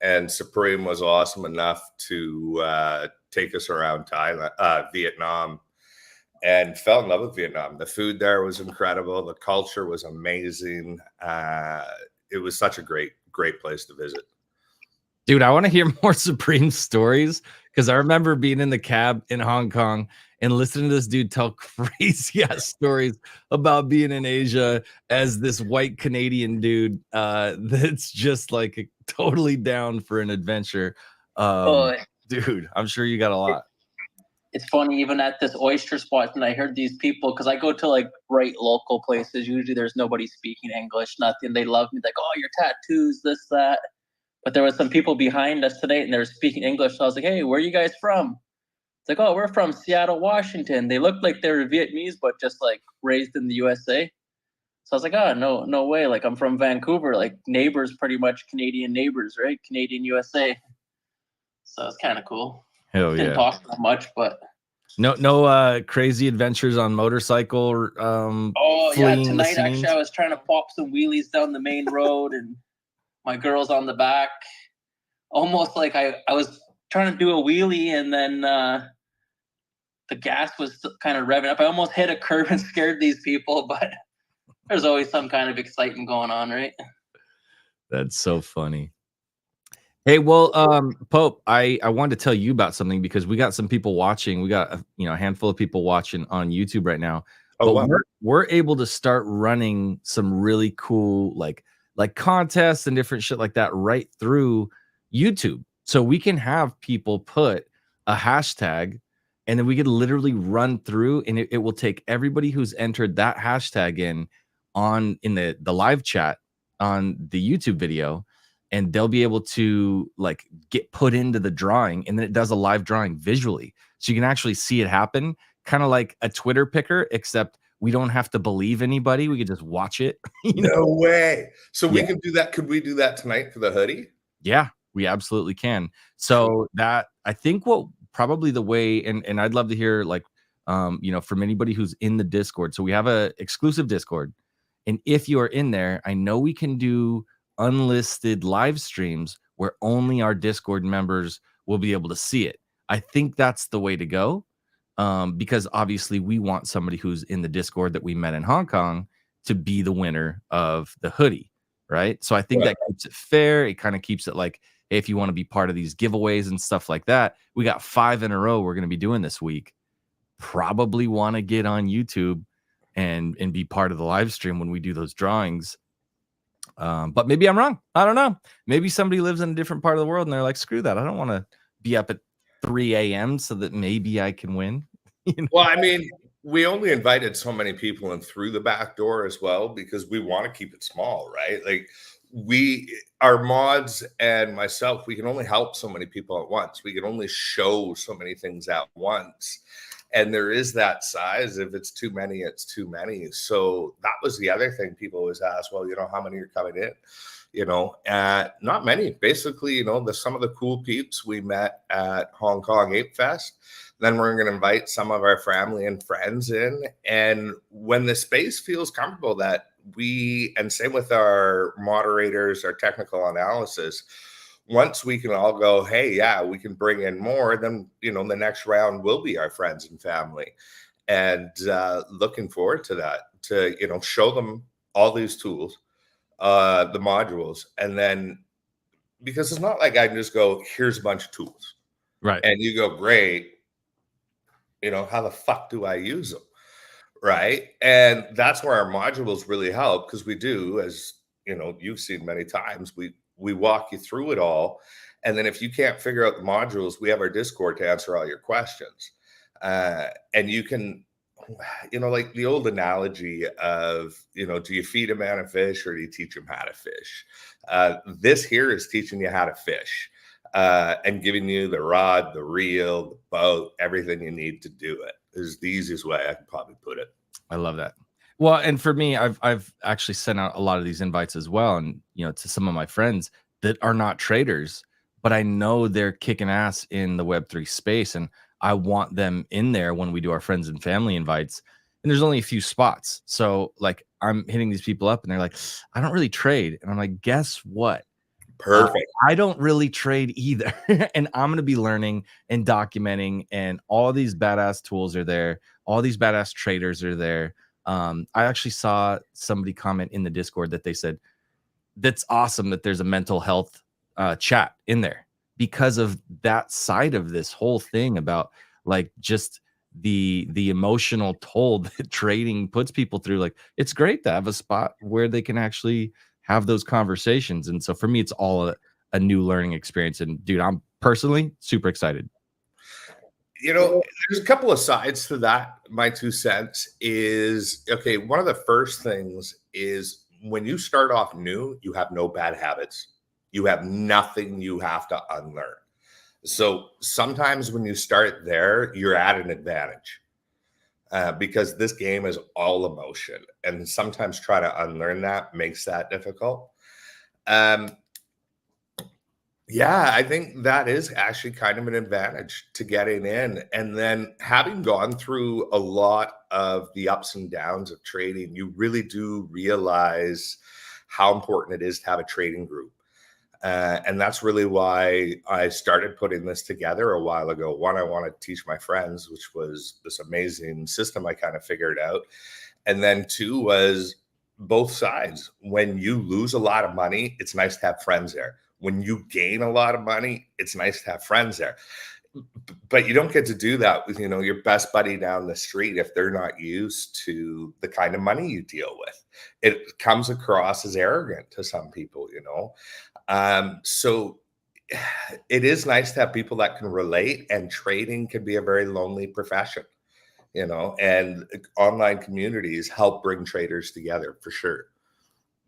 and Supreme was awesome enough to take us around Vietnam, and fell in love with Vietnam. The food there was incredible. The culture was amazing. It was such a great place to visit. Dude, I want to hear more Supreme stories, because I remember being in the cab in Hong Kong and listening to this dude tell crazy ass stories about being in Asia as this white Canadian dude that's just like totally down for an adventure. Dude, I'm sure you got a lot. It's funny, even at this oyster spot, and I heard these people, because I go to like bright local places. Usually there's nobody speaking English, nothing. They love me, like, oh, your tattoos, this, that. But there was some people behind us today, and they were speaking English. So I was like, hey, where are you guys from? It's like, oh, we're from Seattle, Washington. They looked like they were Vietnamese, but just like raised in the USA. So I was like, oh, no way. Like, I'm from Vancouver, like neighbors, pretty much Canadian neighbors, right? Canadian USA. So it's kind of cool. Hell yeah. Didn't talk that much, but no crazy adventures on motorcycle. Tonight actually I was trying to pop some wheelies down the main road, and my girl's on the back. Almost like I was trying to do a wheelie, and then the gas was kind of revving up. I almost hit a curb and scared these people, but there's always some kind of excitement going on, right? That's so funny. Hey, well, Pope, I wanted to tell you about something, because we got some people watching. We got a handful of people watching on YouTube right now. Oh, but wow. we're able to start running some really cool like contests and different shit like that right through YouTube. So we can have people put a hashtag, and then we could literally run through, and it will take everybody who's entered that hashtag in the live chat on the YouTube video, and they'll be able to like get put into the drawing, and then it does a live drawing visually. So you can actually see it happen, kind of like a Twitter picker, except we don't have to believe anybody. We could just watch it. No way. So we can do that. Could we do that tonight for the hoodie? Yeah, we absolutely can. So that, I think probably the way, and I'd love to hear like, from anybody who's in the Discord. So we have a exclusive Discord. And if you are in there, I know we can do unlisted live streams where only our Discord members will be able to see it. I think that's the way to go, because obviously we want somebody who's in the Discord that we met in Hong Kong to be the winner of the hoodie, right? So I think that keeps it fair. It kind of keeps it like, hey, if you want to be part of these giveaways and stuff like that, we got 5 in a row we're going to be doing this week. Probably want to get on YouTube and be part of the live stream when we do those drawings. But maybe I'm wrong. I don't know. Maybe somebody lives in a different part of the world and they're like, screw that. I don't want to be up at 3 a.m. so that maybe I can win. Well, I mean, we only invited so many people in through the back door as well, because we want to keep it small, right? Like our mods and myself, we can only help so many people at once. We can only show so many things at once. And there is that size. If it's too many, it's too many. So that was the other thing people always ask, well, how many are coming in? Not many. Basically, some of the cool peeps we met at Hong Kong Ape Fest. Then we're going to invite some of our family and friends in. And when the space feels comfortable, and same with our moderators, our technical analysis, once we can all go, hey, yeah, we can bring in more, then, the next round will be our friends and family. And looking forward to that, to, show them all these tools, the modules. And then, because it's not like I can just go, here's a bunch of tools. Right. And you go, great. How the fuck do I use them? Right. And that's where our modules really help, because we do, as you've seen many times, we walk you through it all. And then if you can't figure out the modules, we have our Discord to answer all your questions. And you can, like the old analogy of, do you feed a man a fish or do you teach him how to fish? This here is teaching you how to fish, and giving you the rod, the reel, the boat, everything you need to do it. Is the easiest way I can probably put it. I love that. Well, and for me, I've actually sent out a lot of these invites as well, and to some of my friends that are not traders, but I know they're kicking ass in the Web3 space, and I want them in there when we do our friends and family invites. And there's only a few spots, so like I'm hitting these people up, and they're like, "I don't really trade," and I'm like, "Guess what? Perfect. I don't really trade either. And I'm going to be learning and documenting, and all these badass tools are there. All these badass traders are there. I actually saw somebody comment in the Discord that they said, that's awesome that there's a mental health chat in there, because of that side of this whole thing about like just the emotional toll that trading puts people through. Like, it's great to have a spot where they can actually have those conversations. And so for me, it's all a new learning experience. And dude, I'm personally super excited. You know, there's a couple of sides to that. My 2 cents is, okay, one of the first things is when you start off new, you have no bad habits. You have nothing you have to unlearn. So sometimes when you start there, you're at an advantage because this game is all emotion. And sometimes try to unlearn that makes that difficult. Yeah, I think that is actually kind of an advantage to getting in. And then having gone through a lot of the ups and downs of trading, you really do realize how important it is to have a trading group. And that's really why I started putting this together a while ago. One, I wanted to teach my friends, which was this amazing system I kind of figured out. And then two was both sides. When you lose a lot of money, it's nice to have friends there. When you gain a lot of money, it's nice to have friends there. But you don't get to do that with, you know, your best buddy down the street if they're not used to the kind of money you deal with. It comes across as arrogant to some people, you know. So it is nice to have people that can relate, and trading can be a very lonely profession, you know, and online communities help bring traders together for sure.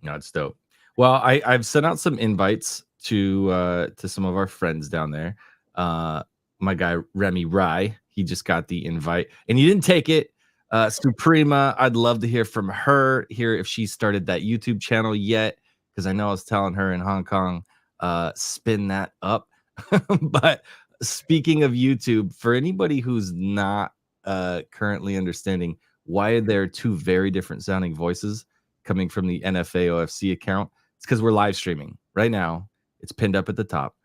No, it's dope. Well, I've sent out some invites to some of our friends down there. My guy Remy Rye, he just got the invite and he didn't take it. Suprema, I'd love to hear from her, hear if she started that YouTube channel yet, because I know I was telling her in Hong Kong, spin that up. But speaking of YouTube, for anybody who's not currently understanding why are there two very different sounding voices coming from the NFA OFC account, it's because we're live streaming right now. It's pinned up at the top.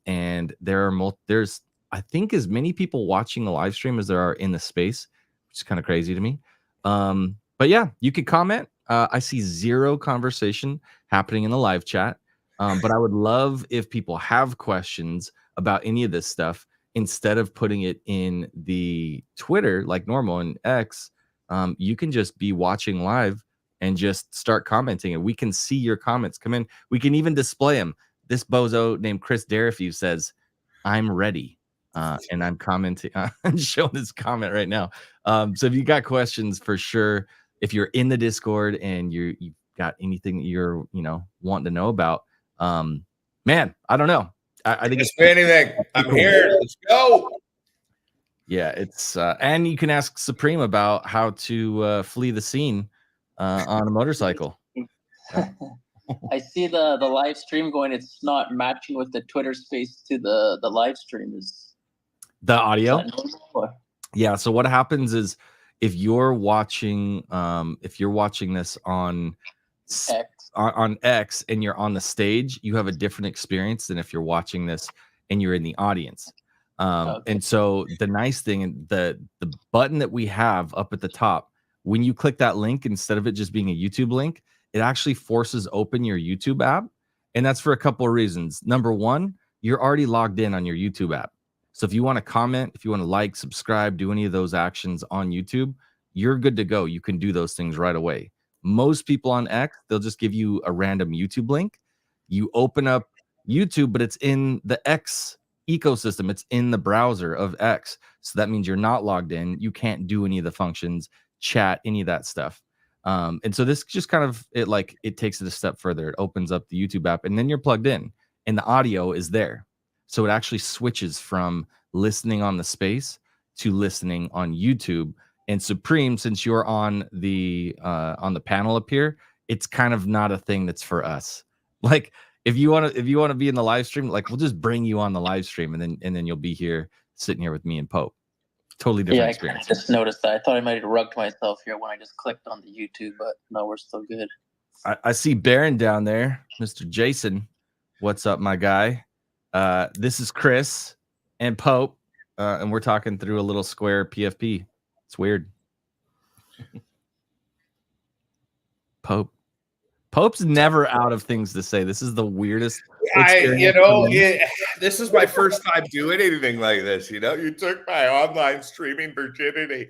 And there's I think as many people watching the live stream as there are in the space, which is kind of crazy to me. But yeah, you could comment. I see zero conversation happening in the live chat. But I would love if people have questions about any of this stuff, instead of putting it in the Twitter like normal and X, you can just be watching live and just start commenting, and we can see your comments come in. We can even display them. This bozo named Chris Derrifew says, "I'm ready," and I'm commenting. I'm showing his comment right now. So if you got questions, for sure, if you're in the Discord and you got anything that you're wanting to know about, man, I don't know. I think it's anything. I'm here. Let's go. Yeah, it's and you can ask Supreme about how to flee the scene on a motorcycle. I see the live stream going. It's not matching with the Twitter space to the live stream. Is the audio? Yeah. So what happens is if you're watching this on X and you're on the stage, you have a different experience than if you're watching this and you're in the audience. Okay. And so the nice thing, the button that we have up at the top, when you click that link, instead of it just being a YouTube link, it actually forces open your YouTube app. And that's for a couple of reasons. Number one, you're already logged in on your YouTube app. So if you want to comment, if you want to like, subscribe, do any of those actions on YouTube, you're good to go. You can do those things right away. Most people on X, they'll just give you a random YouTube link. You open up YouTube, but it's in the X ecosystem. It's in the browser of X. So that means you're not logged in. You can't do any of the functions, chat, any of that stuff. And so this just kind of, it takes it a step further. It opens up the YouTube app and then you're plugged in and the audio is there. So it actually switches from listening on the space to listening on YouTube. And Supreme, since you're on the panel up here, it's kind of not a thing that's for us. Like if you want to be in the live stream, like we'll just bring you on the live stream and then you'll be here sitting here with me and Pope. Totally different experience. I just noticed that. I thought I might have rugged myself here when I just clicked on the YouTube, but no, we're still good. I see Baron down there, Mr. Jason. What's up, my guy? This is Chris and Pope, and we're talking through a little square PFP. It's weird. Pope's never out of things to say. This is the weirdest experience for me. This is my first time doing anything like this. You know, you took my online streaming virginity.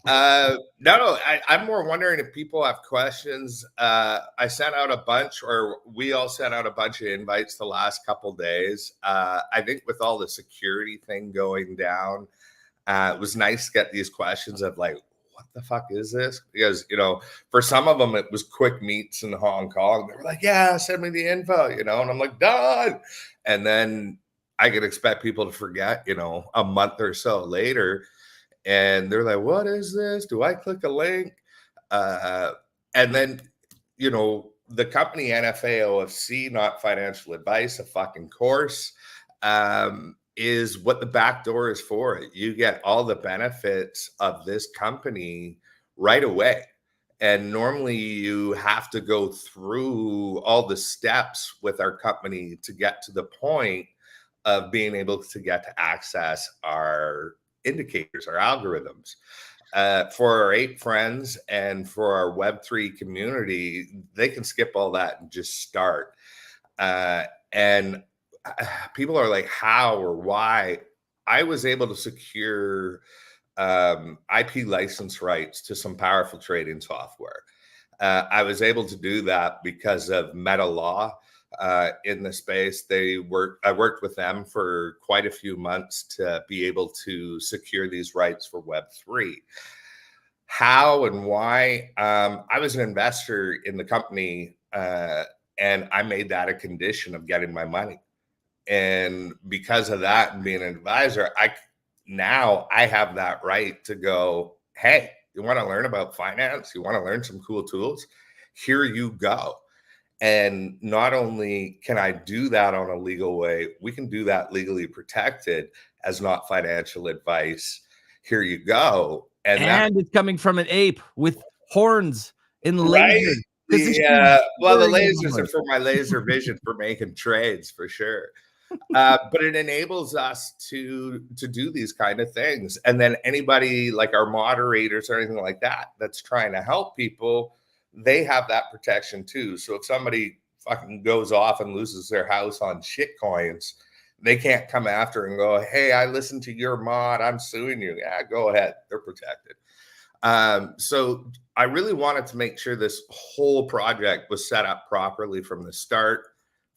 I'm more wondering if people have questions. I sent out a bunch, or we all sent out a bunch of invites the last couple days. I think with all the security thing going down, it was nice to get these questions of like, what the fuck is this? Because, you know, for some of them, it was quick meets in Hong Kong. They were like, yeah, send me the info, you know, and I'm like, done. And then I could expect people to forget, you know, a month or so later. And they're like, what is this? Do I click a link? And then, you know, the company NFA OFC, not financial advice, a fucking course, is what the back door is for. You get all the benefits of this company right away. And normally you have to go through all the steps with our company to get to the point of being able to get to access our indicators, our algorithms. For our 8 friends and for our Web3 community, they can skip all that and just start. And people are like, how or why? I was able to secure IP license rights to some powerful trading software. I was able to do that because of Meta Law in the space. I worked with them for quite a few months to be able to secure these rights for Web3. How and why? I was an investor in the company, and I made that a condition of getting my money. And because of that and being an advisor, I have that right to go, hey, you want to learn about finance? You want to learn some cool tools? Here you go. And not only can I do that on a legal way, we can do that legally protected as not financial advice. Here you go. And it's coming from an ape with horns and lasers. Right? Well, the lasers are for my laser vision for making trades, for sure. But it enables us to do these kind of things. And then anybody like our moderators or anything like that that's trying to help people, they have that protection too. So if somebody fucking goes off and loses their house on shit coins, they can't come after and go, hey, I listened to your mod, I'm suing you. Yeah, go ahead. They're protected. So I really wanted to make sure this whole project was set up properly from the start,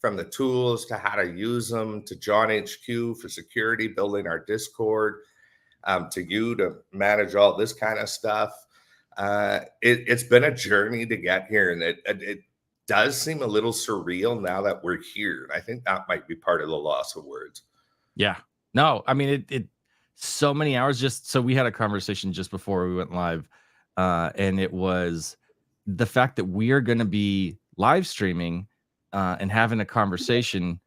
from the tools to how to use them, to John HQ for security, building our Discord, to you to manage all this kind of stuff. It's been a journey to get here, and it does seem a little surreal now that we're here. I think that might be part of the loss of words. Yeah. No, I mean, it so many hours. Just so we had a conversation just before we went live, and it was the fact that we are going to be live streaming and having a conversation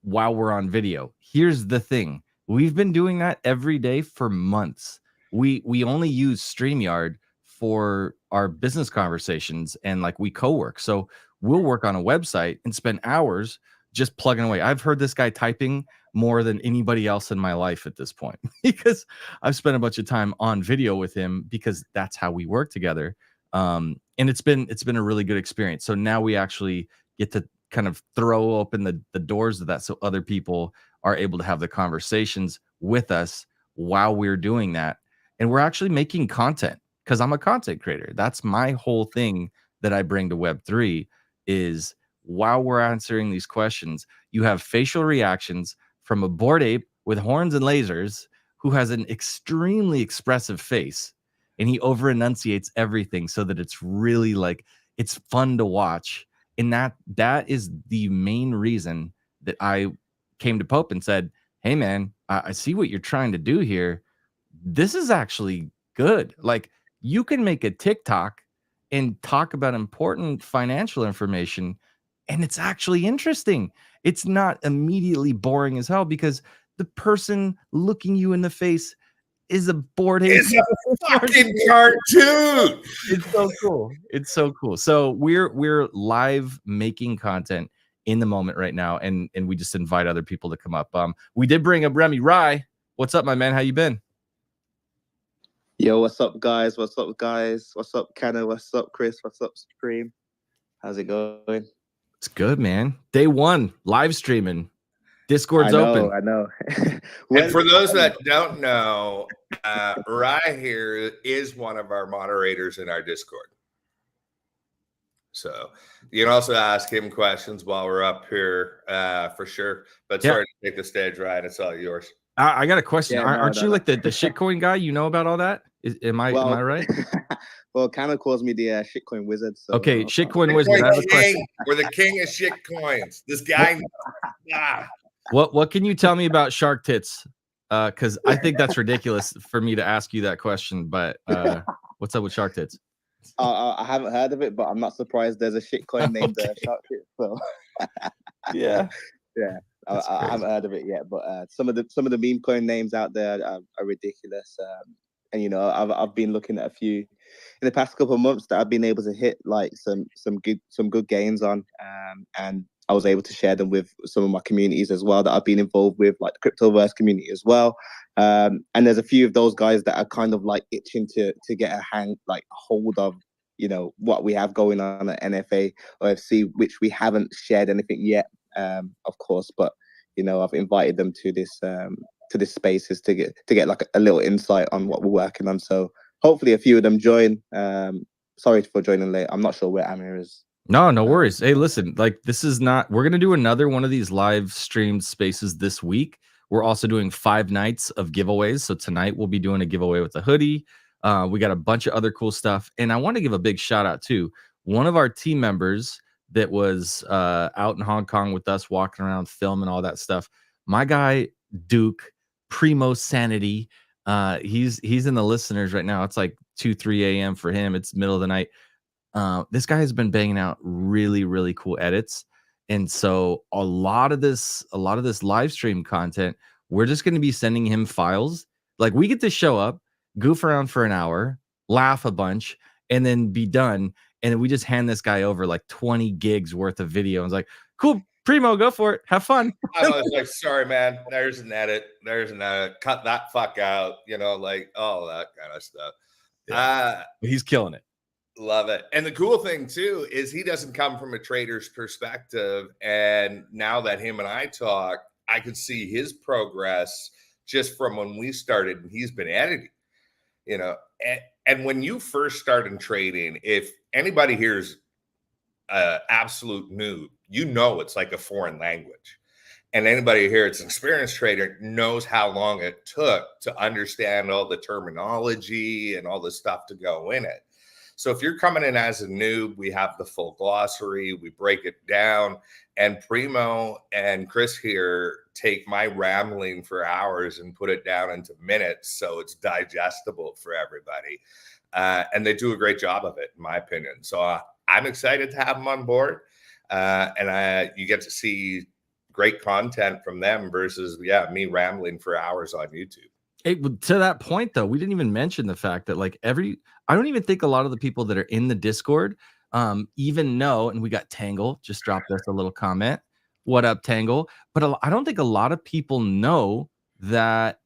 while we're on video. Here's the thing. We've been doing that every day for months. We only use StreamYard for our business conversations, and like we co-work. So we'll work on a website and spend hours just plugging away. I've heard this guy typing more than anybody else in my life at this point because I've spent a bunch of time on video with him because that's how we work together. And it's been a really good experience. So now we actually get to kind of throw open the doors of that so other people are able to have the conversations with us while we're doing that. And we're actually making content because I'm a content creator. That's my whole thing that I bring to Web3 is while we're answering these questions, you have facial reactions from a bored ape with horns and lasers who has an extremely expressive face, and he over enunciates everything so that it's really like it's fun to watch. And that is the main reason that I came to Pope and said, hey man, I see what you're trying to do here. This is actually good. Like you can make a TikTok and talk about important financial information, and it's actually interesting. It's not immediately boring as hell because the person looking you in the face is a bored ape. It's a fucking cartoon. It's so cool. It's so cool. So we're live making content in the moment right now, and we just invite other people to come up. We did bring up Remy Rye. What's up, my man? How you been? Yo, what's up, guys? What's up, guys? What's up, Kenna? What's up, Chris? What's up, Supreme? How's it going? It's good, man. Day one, live streaming. Discord's open. I know. And for those that don't know, Rye here is one of our moderators in our Discord. So you can also ask him questions while we're up here for sure. But sorry to take the stage, Ryan. It's all yours. I got a question. Aren't you like the shitcoin guy? You know about all that? Am I right? Well, Kenna calls me the shitcoin wizard. So, okay, shitcoin wizard. We're the king of shitcoins. This guy. What can you tell me about shark tits? Because I think that's ridiculous for me to ask you that question. But what's up with shark tits? I haven't heard of it, but I'm not surprised there's a shitcoin named shark tits. So yeah. I haven't heard of it yet, but some of the meme coin names out there are ridiculous. And you know, I've been looking at a few in the past couple of months that I've been able to hit like some good gains on, and I was able to share them with some of my communities as well that I've been involved with, like the Cryptoverse community as well. And there's a few of those guys that are kind of like itching to get a hold of, you know, what we have going on at NFA OFC, which we haven't shared anything yet, of course. But you know, I've invited them to this spaces to get like a little insight on what we're working on. So hopefully a few of them join. Sorry for joining late. I'm not sure where Amir is. No worries. Hey, listen, like this is not, we're going to do another one of these live streamed spaces this week. We're also doing 5 nights of giveaways. So tonight we'll be doing a giveaway with a hoodie. We got a bunch of other cool stuff. And I want to give a big shout out to one of our team members that was out in Hong Kong with us, walking around, filming all that stuff. My guy, Duke, Primo Sanity. He's in the listeners right now. It's like 2-3 a.m. for him. It's middle of the night. This guy has been banging out really, really cool edits. And so a lot of this live stream content, we're just going to be sending him files. Like we get to show up, goof around for an hour, laugh a bunch, and then be done. And then we just hand this guy over like 20 gigs worth of video. And it's like, cool, Primo, go for it. Have fun. I was like, sorry, man. There's an edit. Cut that fuck out. You know, like all that kind of stuff. Yeah. He's killing it. Love it. And the cool thing too is he doesn't come from a trader's perspective. And now that him and I talk, I could see his progress just from when we started, and he's been editing, you know. And when you first started trading, if anybody here's absolute noob, you know it's like a foreign language. And anybody here that's an experienced trader knows how long it took to understand all the terminology and all the stuff to go in it. So if you're coming in as a noob, we have the full glossary, we break it down, and Primo and Chris here take my rambling for hours and put it down into minutes so it's digestible for everybody. And they do a great job of it, in my opinion. So I'm excited to have them on board. And you get to see great content from them versus, me rambling for hours on YouTube. Hey, to that point, though, we didn't even mention the fact that like I don't even think a lot of the people that are in the Discord even know, and we got Tangle just dropped us a little comment. What up, Tangle? But I don't think a lot of people know that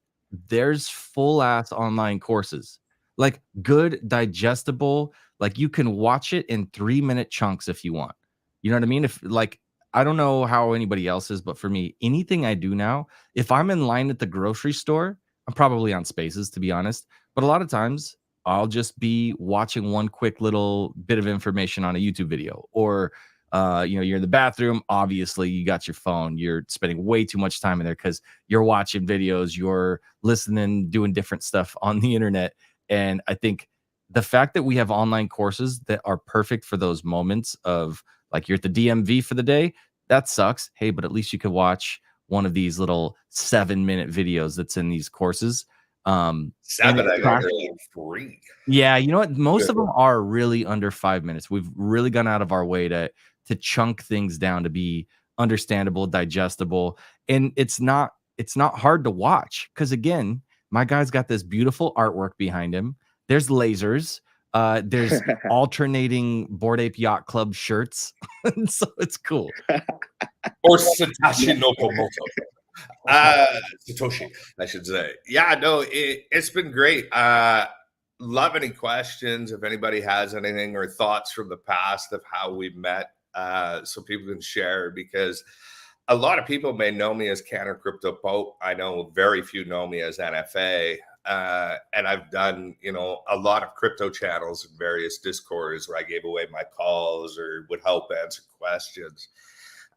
there's full ass online courses, like good, digestible, like you can watch it in 3-minute chunks if you want. You know what I mean? If like, I don't know how anybody else is, but for me, anything I do now, if I'm in line at the grocery store, I'm probably on Spaces, to be honest. But a lot of times I'll just be watching one quick little bit of information on a YouTube video, or you're in the bathroom. Obviously, you got your phone. You're spending way too much time in there because you're watching videos, you're listening, doing different stuff on the internet. And I think the fact that we have online courses that are perfect for those moments of like you're at the DMV for the day, that sucks. Hey, but at least you could watch one of these little 7-minute videos that's in these courses. 7, I got like 3. Yeah, you know what? Most of them are really under 5 minutes. We've really gone out of our way to chunk things down to be understandable, digestible, and it's not hard to watch because again, my guy's got this beautiful artwork behind him. There's lasers. There's alternating Bored Ape Yacht Club shirts, so it's cool. Or Satoshi Nakamoto. Satoshi, I should say. Yeah, no, it's been great. Love any questions if anybody has anything or thoughts from the past of how we met, so people can share, because a lot of people may know me as Canada Crypto Pope. I know very few know me as NFA. And I've done, a lot of crypto channels in various Discords where I gave away my calls or would help answer questions.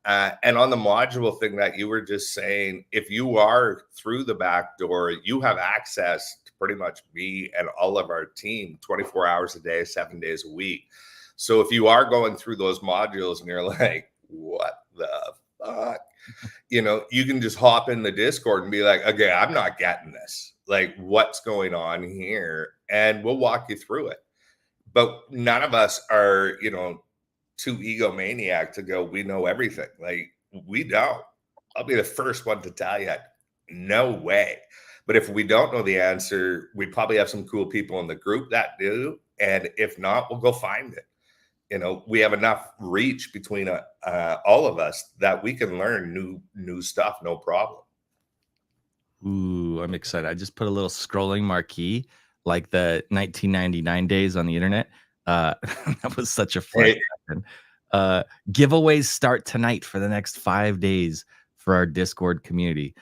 And on the module thing that you were just saying, if you are through the back door, you have access to pretty much me and all of our team 24 hours a day, 7 days a week. So if you are going through those modules and you're like, what the fuck? You can just hop in the Discord and be like, okay, I'm not getting this. Like, what's going on here? And we'll walk you through it. But none of us are, too egomaniac to go, we know everything. Like, we don't. I'll be the first one to tell you, no way. But if we don't know the answer, we probably have some cool people in the group that do. And if not, we'll go find it. We have enough reach between all of us that we can learn new stuff, no problem. Ooh, I'm excited. I just put a little scrolling marquee like the 1999 days on the internet. That was such a fun. Giveaways start tonight for the next 5 days for our Discord community.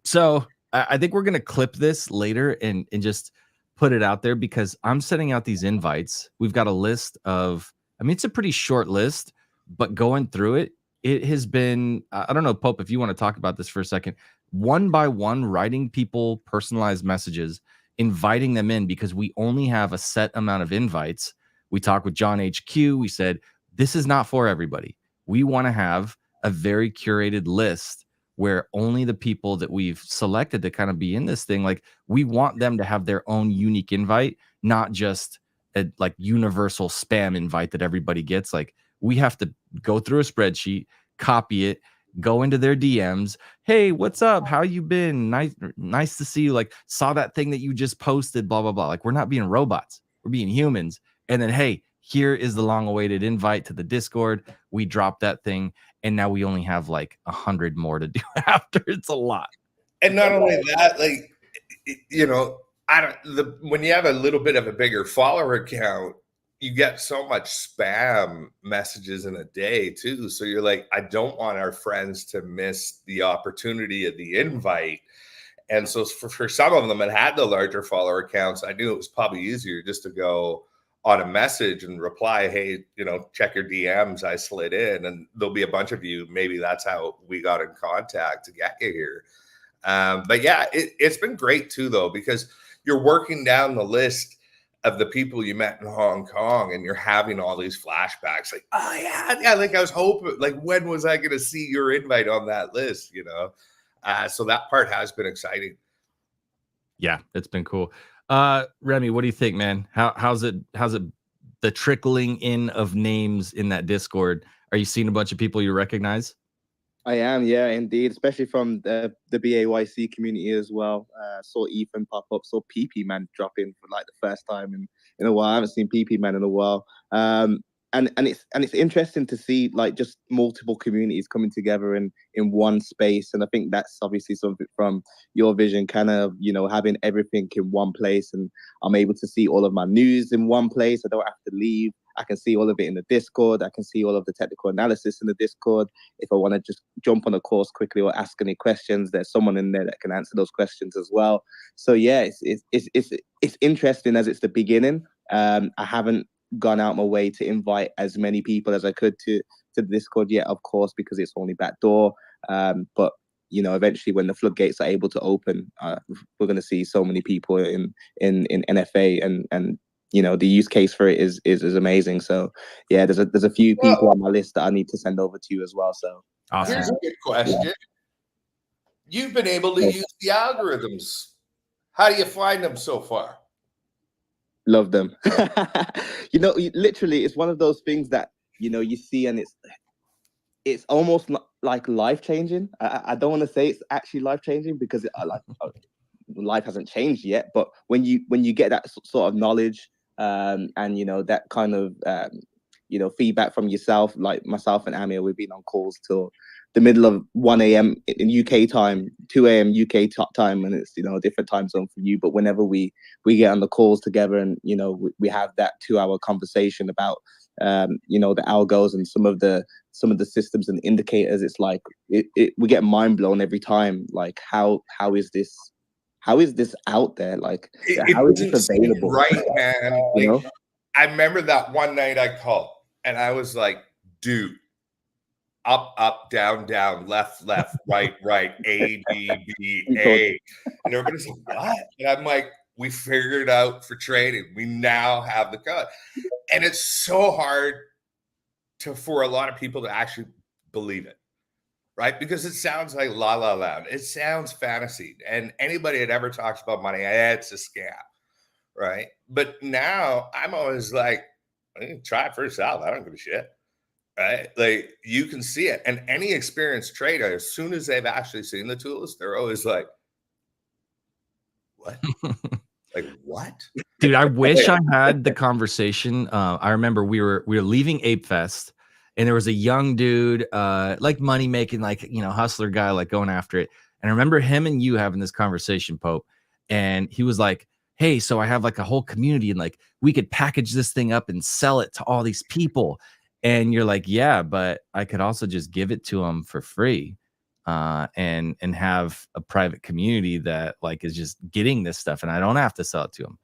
So I think we're going to clip this later and just put it out there, because I'm sending out these invites. We've got a list of, it's a pretty short list, but going through it, it has been, I don't know, Pope, if you want to talk about this for a second, one by one, writing people personalized messages, inviting them in, because we only have a set amount of invites. We talked with John HQ. We said, this is not for everybody. We want to have a very curated list where only the people that we've selected to kind of be in this thing, like, we want them to have their own unique invite, not just a like universal spam invite that everybody gets. Like, we have to go through a spreadsheet, copy it, go into their DMs. Hey, what's up? How you been? Nice to see you. Like, saw that thing that you just posted, blah, blah, blah. Like, we're not being robots. We're being humans. And then, hey, here is the long-awaited invite to the Discord. We dropped that thing, and now we only have like 100 more to do after. It's a lot. And not only that, like, when you have a little bit of a bigger follower count, you get so much spam messages in a day too. So you're like, I don't want our friends to miss the opportunity of the invite. And so for some of them that had the larger follower counts, I knew it was probably easier just to go on a message and reply, hey, check your DMs, I slid in, and there'll be a bunch of you. Maybe that's how we got in contact to get you here. But yeah, it's been great too, though, because you're working down the list of the people you met in Hong Kong, and you're having all these flashbacks. Like, oh yeah, like I was hoping, like, when was I going to see your invite on that list? So that part has been exciting. Yeah, it's been cool. Remy, what do you think, man? How's it the trickling in of names in that Discord? Are you seeing a bunch of people you recognize? I am, yeah, indeed, especially from the BAYC community as well. Saw Ethan pop up, saw PP Man drop in for like the first time in a while. I haven't seen PP Man in a while. And it's interesting to see like just multiple communities coming together in one space. And I think that's obviously something from your vision, kind of, having everything in one place. And I'm able to see all of my news in one place. I don't have to leave. I can see all of it in the Discord. I can see all of the technical analysis in the Discord. If I want to just jump on a course quickly or ask any questions, there's someone in there that can answer those questions as well. So yeah, it's interesting as it's the beginning. I haven't gone out my way to invite as many people as I could to the Discord yet, of course, because it's only backdoor. But eventually when the floodgates are able to open, we're going to see so many people in NFA, and the use case for it is amazing. So yeah, there's a few people on my list that I need to send over to you as well. So awesome. Here's a good question. Yeah. You've been able to use the algorithms. How do you find them so far? Love them. Literally, it's one of those things that you see, and it's almost like life-changing. I don't want to say it's actually life-changing, because life hasn't changed yet. But when you get that sort of knowledge, and that kind of feedback from yourself, like myself and Amir, we've been on calls till the middle of 1 a.m. in UK time, 2 a.m. UK time, and it's, you know, a different time zone for you. But whenever we get on the calls together, and, you know, we have that 2-hour conversation about, you know, the algos and some of the systems and indicators, it's like we get mind blown every time. Like, how is this out there? Like, how is this available? Right, man. You know? I remember that one night I called and I was like, dude, up, down, left, right, A, B, B, A. And everybody's like, what? And I'm like, we figured it out for trading. We now have the code. And it's so hard for a lot of people to actually believe it, right? Because it sounds like la la land. It sounds fantasy. And anybody that ever talks about money, it's a scam, right? But now I'm always like, try it for yourself. I don't give a shit, right? Like, you can see it. And any experienced trader, as soon as they've actually seen the tools, they're always like, what? Like, what? Dude, I wish I had the conversation. I remember we were leaving Ape Fest, and there was a young dude, like money making, like, you know, hustler guy, like going after it. And I remember him and you having this conversation, Pope. And he was like, hey, so I have like a whole community, and like we could package this thing up and sell it to all these people. And you're like, yeah, but I could also just give it to them for free. And have a private community that like is just getting this stuff, and I don't have to sell it to them.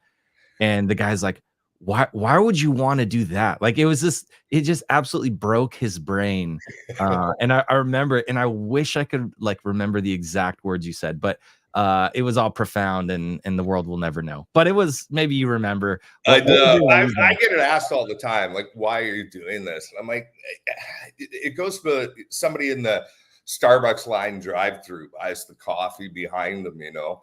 And the guy's like, why would you want to do that? Like, it just absolutely broke his brain. And I remember it, and I wish I could like remember the exact words you said, but it was all profound, and the world will never know. But it was, maybe you remember. I get it asked all the time, like, why are you doing this? And I'm like, it goes to somebody in the Starbucks line drive-through buys the coffee behind them, you know.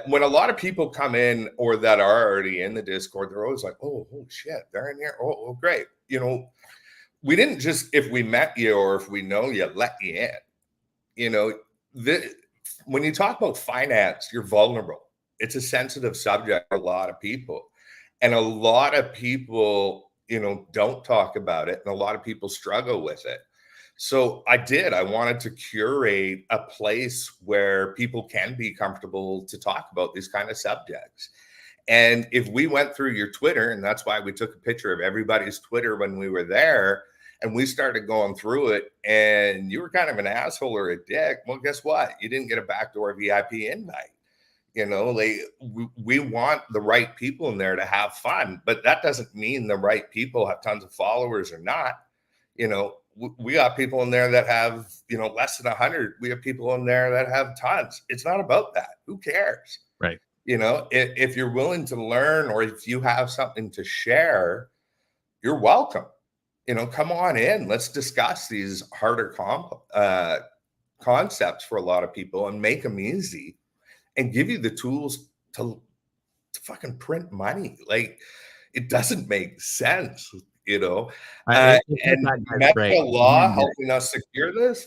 When a lot of people come in or that are already in the Discord, they're always like, oh shit, they're in here. Oh, great. You know, we didn't just, if we met you or if we know you, let you in. You know, when you talk about finance, you're vulnerable. It's a sensitive subject for a lot of people. And a lot of people, you know, don't talk about it. And a lot of people struggle with it. So I wanted to curate a place where people can be comfortable to talk about these kind of subjects. And if we went through your Twitter, and that's why we took a picture of everybody's Twitter when we were there, and we started going through it, and you were kind of an asshole or a dick, well, guess what? You didn't get a backdoor VIP invite. You know, like, we want the right people in there to have fun, but that doesn't mean the right people have tons of followers or not. You know, we got people in there that have, you know, less than 100. We have people in there that have tons. It's not about that. Who cares? Right. You know, if you're willing to learn, or if you have something to share, you're welcome. You know, come on in. Let's discuss these harder concepts for a lot of people and make them easy and give you the tools to fucking print money. Like, it doesn't make sense. You know, and Metro Law helping us secure this.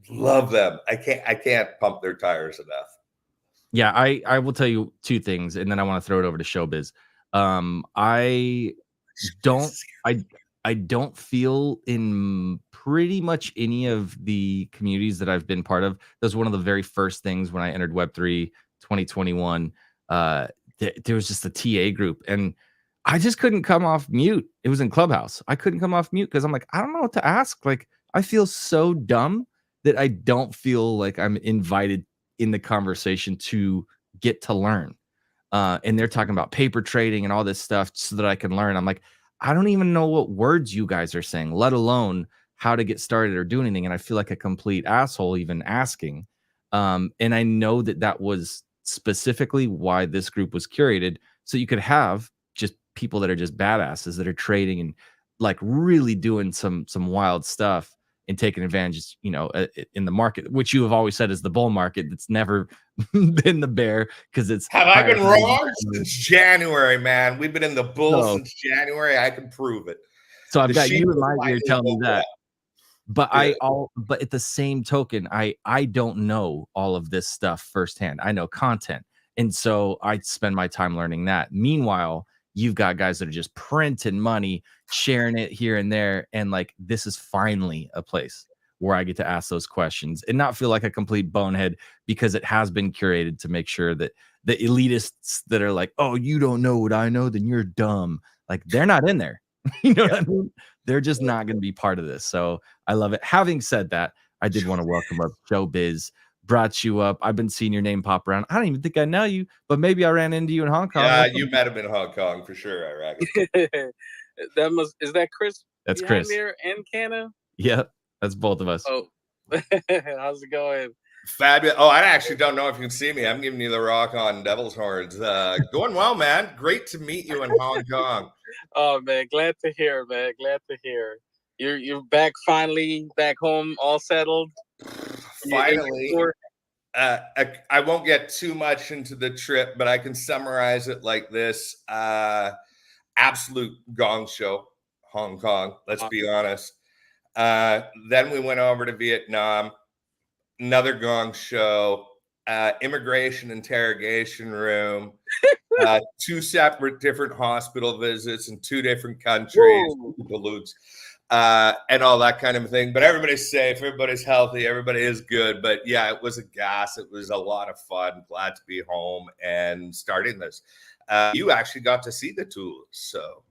Love them. I can't pump their tires enough. Yeah, I will tell you two things, and then I want to throw it over to Showbiz. I don't feel in pretty much any of the communities that I've been part of. That was one of the very first things when I entered Web3 2021. There was just a TA group, and I just couldn't come off mute. It was in Clubhouse. I couldn't come off mute because I'm like, I don't know what to ask. Like, I feel so dumb that I don't feel like I'm invited in the conversation to get to learn. And they're talking about paper trading and all this stuff so that I can learn. I'm like, I don't even know what words you guys are saying, let alone how to get started or do anything. And I feel like a complete asshole even asking. And I know that was specifically why this group was curated, so you could have just people that are just badasses that are trading and like really doing some wild stuff and taking advantage, you know, in the market, which you have always said is the bull market. That's never been the bear, because it's. Have I been wrong? Since January, man. We've been in the bull since January. I can prove it. So I've got you in my ear telling me that. But but at the same token, I don't know all of this stuff firsthand. I know content. And so I spend my time learning that. Meanwhile, you've got guys that are just printing money, sharing it here and there. And like, this is finally a place where I get to ask those questions and not feel like a complete bonehead, because it has been curated to make sure that the elitists that are like, oh, you don't know what I know, then you're dumb. Like, they're not in there. You know what I mean? They're just not going to be part of this. So I love it. Having said that, I did want to welcome up Showbiz. Brought you up. I've been seeing your name pop around. I don't even think I know you, but maybe I ran into you in Hong Kong. Yeah, you met him in Hong Kong for sure, I reckon. Is that Chris? That's Chris there and Canna. Yep, that's both of us. Oh, how's it going? Fabulous. Oh, I actually don't know if you can see me. I'm giving you the rock on Devil's Horns. Going well, man. Great to meet you in Hong Kong. Oh man, glad to hear, man. Glad to hear. You're back finally, back home, all settled. Finally. I won't get too much into the trip, but I can summarize it like this. Absolute gong show, Hong Kong. Let's be honest. Then we went over to Vietnam. Another gong show, immigration interrogation room, 2 separate different hospital visits in 2 different countries, balloons, and all that kind of thing. But everybody's safe, everybody's healthy, everybody is good. But yeah, it was a gas. It was a lot of fun. Glad to be home and starting this. You actually got to see the tools, so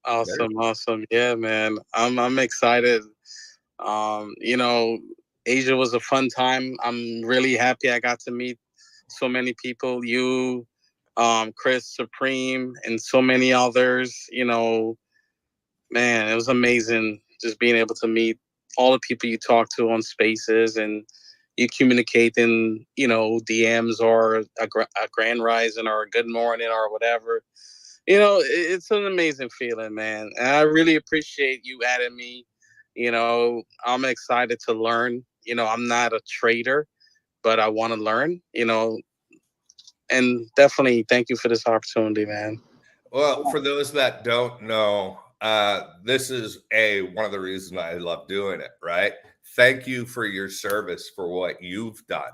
awesome. Yeah, man, I'm excited. You know, Asia was a fun time. I'm really happy I got to meet so many people. You, Chris, Supreme, and so many others. You know, man, it was amazing just being able to meet all the people you talk to on Spaces, and you communicate in, you know, DMs or a grand rising or a good morning or whatever. You know, it's an amazing feeling, man. And I really appreciate you adding me. You know, I'm excited to learn. You know, I'm not a trader, but I want to learn, you know, and definitely thank you for this opportunity, man. Well, for those that don't know, this is one of the reasons I love doing it, right? Thank you for your service, for what you've done.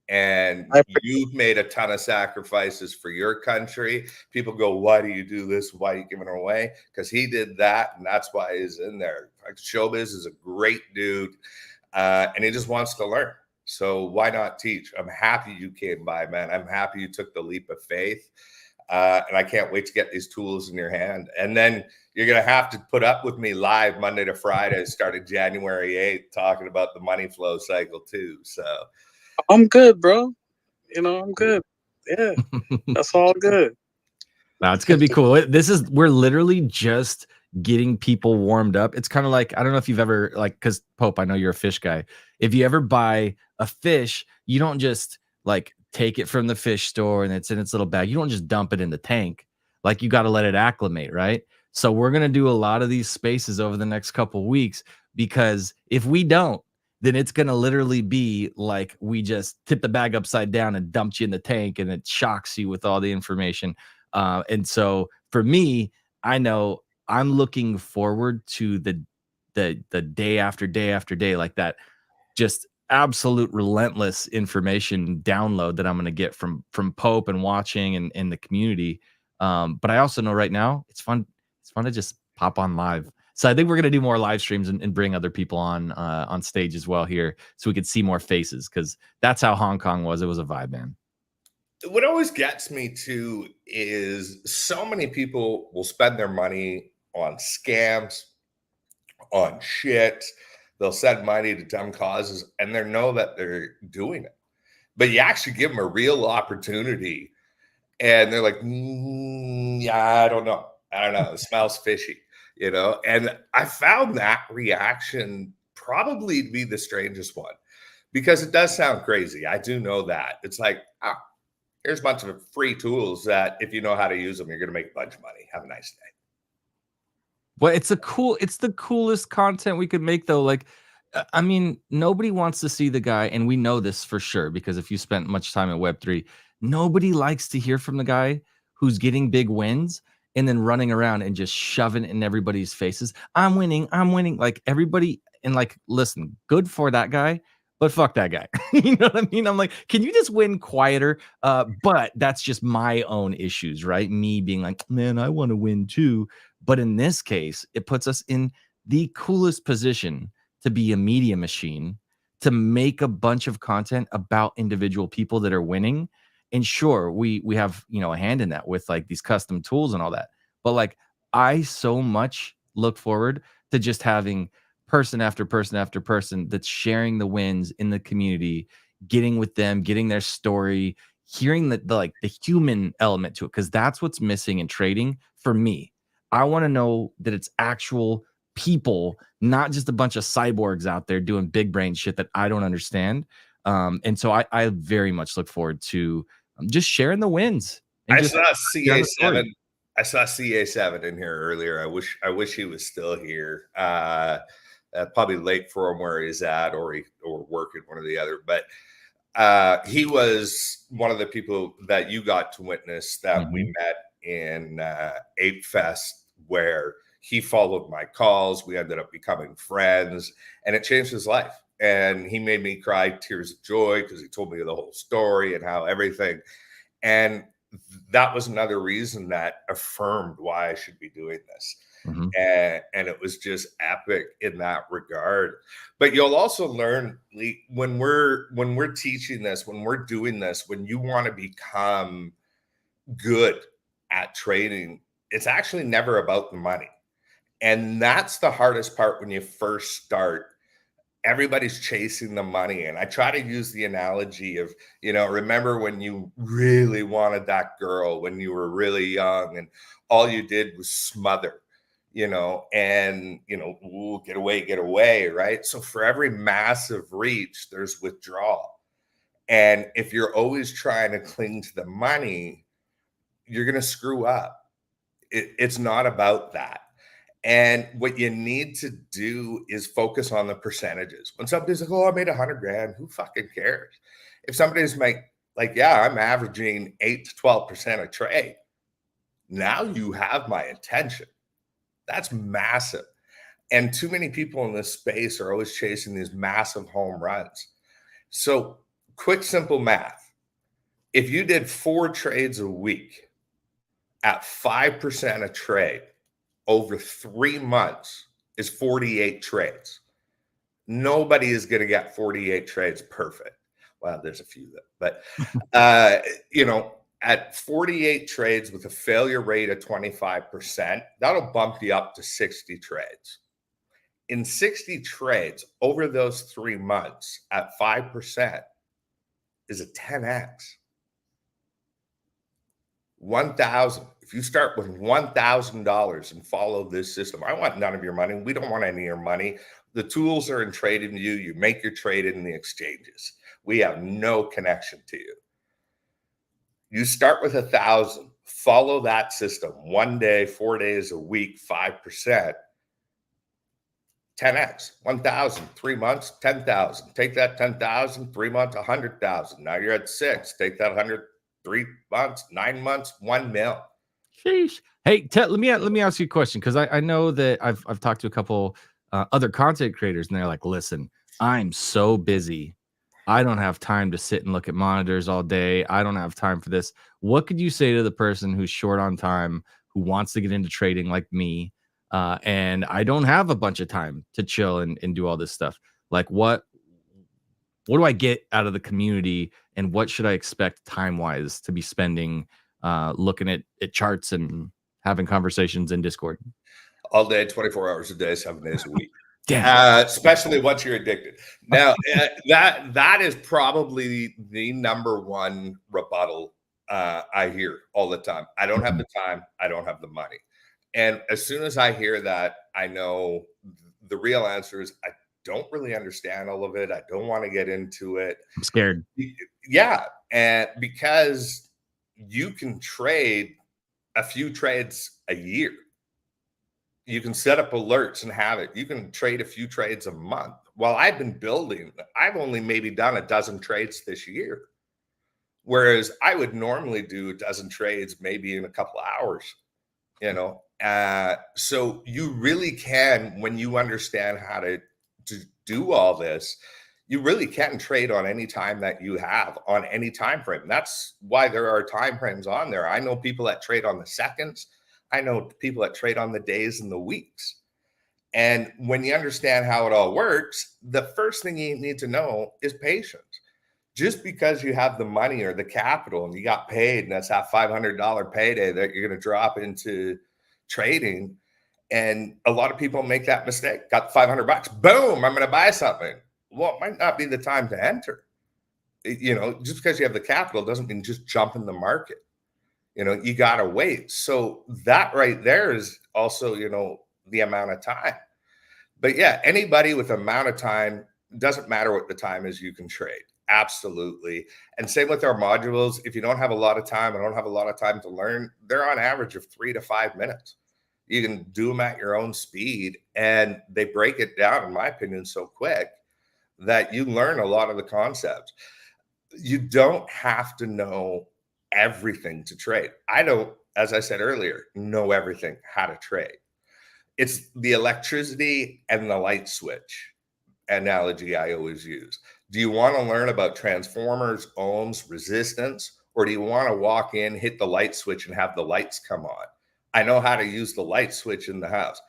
And you've made a ton of sacrifices for your country. People go, why do you do this? Why are you giving it away? Because he did that, and that's why he's in there. Like, Showbiz is a great dude, and he just wants to learn. So why not teach? I'm happy you came by, man. I'm happy you took the leap of faith. And I can't wait to get these tools in your hand. And then you're going to have to put up with me live Monday to Friday, starting January 8th, talking about the money flow cycle too. So I'm good, bro. You know, I'm good. Yeah, that's all good. Now it's going to be cool. We're literally just getting people warmed up. It's kind of like, I don't know if you've ever, like, because Pope, I know you're a fish guy. If you ever buy a fish, you don't just like take it from the fish store and it's in its little bag. You don't just dump it in the tank. Like, you got to let it acclimate, right? So we're going to do a lot of these spaces over the next couple of weeks, because if we don't, then it's going to literally be like we just tip the bag upside down and dumped you in the tank, and it shocks you with all the information. And so for me, I know I'm looking forward to the day after day after day, like that, just absolute relentless information download that I'm going to get from Pope and watching and in the community. But I also know right now it's fun. It's fun to just pop on live. So I think we're going to do more live streams and bring other people on stage as well here, so we could see more faces, because that's how Hong Kong was. It was a vibe, man. What always gets me too is so many people will spend their money on scams, on shit. They'll send money to dumb causes, and they know that they're doing it. But you actually give them a real opportunity, and they're like, yeah, I don't know. It smells fishy, you know? And I found that reaction probably to be the strangest one, because it does sound crazy. I do know that. It's like, here's a bunch of free tools that if you know how to use them, you're going to make a bunch of money. Have a nice day. Well, it's the coolest content we could make, though. Like, I mean, nobody wants to see the guy, and we know this for sure, because if you spent much time at Web3, nobody likes to hear from the guy who's getting big wins and then running around and just shoving it in everybody's faces. I'm winning. Like, everybody, and like, listen, good for that guy, but fuck that guy. You know what I mean? I'm like, can you just win quieter? But that's just my own issues, right? Me being like, man, I want to win too. But in this case, it puts us in the coolest position to be a media machine, to make a bunch of content about individual people that are winning. And sure, we have, you know, a hand in that with like these custom tools and all that. But like, I so much look forward to just having person after person after person that's sharing the wins in the community, getting with them, getting their story, hearing the like the human element to it, because that's what's missing in trading for me. I want to know that it's actual people, not just a bunch of cyborgs out there doing big brain shit that I don't understand. And so I very much look forward to just sharing the wins. And I just saw sharing the story. CA7. I saw CA7 in here earlier. I wish he was still here. Probably late for him where he's at, or working, one or the other. But he was one of the people that you got to witness that we met in Ape Fest, where he followed my calls. We ended up becoming friends, and it changed his life. And he made me cry tears of joy because he told me the whole story and how everything. And that was another reason that affirmed why I should be doing this. And it was just epic in that regard. But you'll also learn, Lee, when we're teaching this, when we're doing this, when you want to become good at trading, it's actually never about the money. And that's the hardest part when you first start. Everybody's chasing the money. And I try to use the analogy of, you know, remember when you really wanted that girl when you were really young and all you did was smother, you know, and, you know, ooh, get away, right? So for every massive reach, there's withdrawal. And if you're always trying to cling to the money, you're going to screw up. It's not about that. And what you need to do is focus on the percentages. When somebody's like, oh, I made 100 grand, who fucking cares? If somebody's like, yeah, I'm averaging 8 to 12% a trade, now you have my attention. That's massive. And too many people in this space are always chasing these massive home runs. So quick, simple math. If you did 4 trades a week at 5% a trade, over 3 months is 48 trades. Nobody is going to get 48 trades perfect. Well, there's a few that, but you know, at 48 trades with a failure rate of 25%, that'll bump you up to 60 trades. In 60 trades over those 3 months at 5% is a 10x. 1,000. If you start with $1,000 and follow this system, I want none of your money. We don't want any of your money. The tools are in trading you. You make your trade in the exchanges. We have no connection to you. You start with 1,000. Follow that system. 1 day, 4 days a week, 5%. 10x, 1,000, 3 months, 10,000. Take that 10,000, 3 months, 100,000. Now you're at 6. Take that 100. 3 months, 9 months, 1 mil. Sheesh. Hey, let me ask you a question, because I know that I've talked to a couple other content creators, and they're like, listen, I'm so busy. I don't have time to sit and look at monitors all day. I don't have time for this. What could you say to the person who's short on time, who wants to get into trading like me, and I don't have a bunch of time to chill and do all this stuff? Like, what do I get out of the community, and what should I expect time-wise to be spending looking at charts and having conversations in Discord? All day, 24 hours a day, 7 days a week. Especially once you're addicted. Now, that is probably the number one rebuttal I hear all the time. I don't have the time. I don't have the money. And as soon as I hear that, I know the real answer is I don't really understand all of it. I don't want to get into it. I'm scared. Yeah. And because you can trade a few trades a year. You can set up alerts and have it. You can trade a few trades a month. While I've been building, I've only maybe done a dozen trades this year. Whereas I would normally do a dozen trades maybe in a couple of hours, you know. So you really can, when you understand how to do all this, you really can trade on any time that you have on any time frame. That's why there are time frames on there. I know people that trade on the seconds. I know people that trade on the days and the weeks. And when you understand how it all works, the first thing you need to know is patience. Just because you have the money or the capital and you got paid, and that's that $500 payday that you're going to drop into trading. And a lot of people make that mistake. Got $500, boom, I'm going to buy something. Well, it might not be the time to enter. You know, just because you have the capital doesn't mean just jump in the market. You know, you got to wait. So that right there is also, you know, the amount of time. But yeah, anybody with amount of time, doesn't matter what the time is, you can trade. Absolutely. And same with our modules. If you don't have a lot of time, I don't have a lot of time to learn, they're on average of 3 to 5 minutes. You can do them at your own speed, and they break it down, in my opinion, so quick that you learn a lot of the concepts. You don't have to know everything to trade. I don't, as I said earlier, know everything how to trade. It's the electricity and the light switch analogy I always use. Do you want to learn about transformers, ohms, resistance, or do you want to walk in, hit the light switch, and have the lights come on? I know how to use the light switch in the house.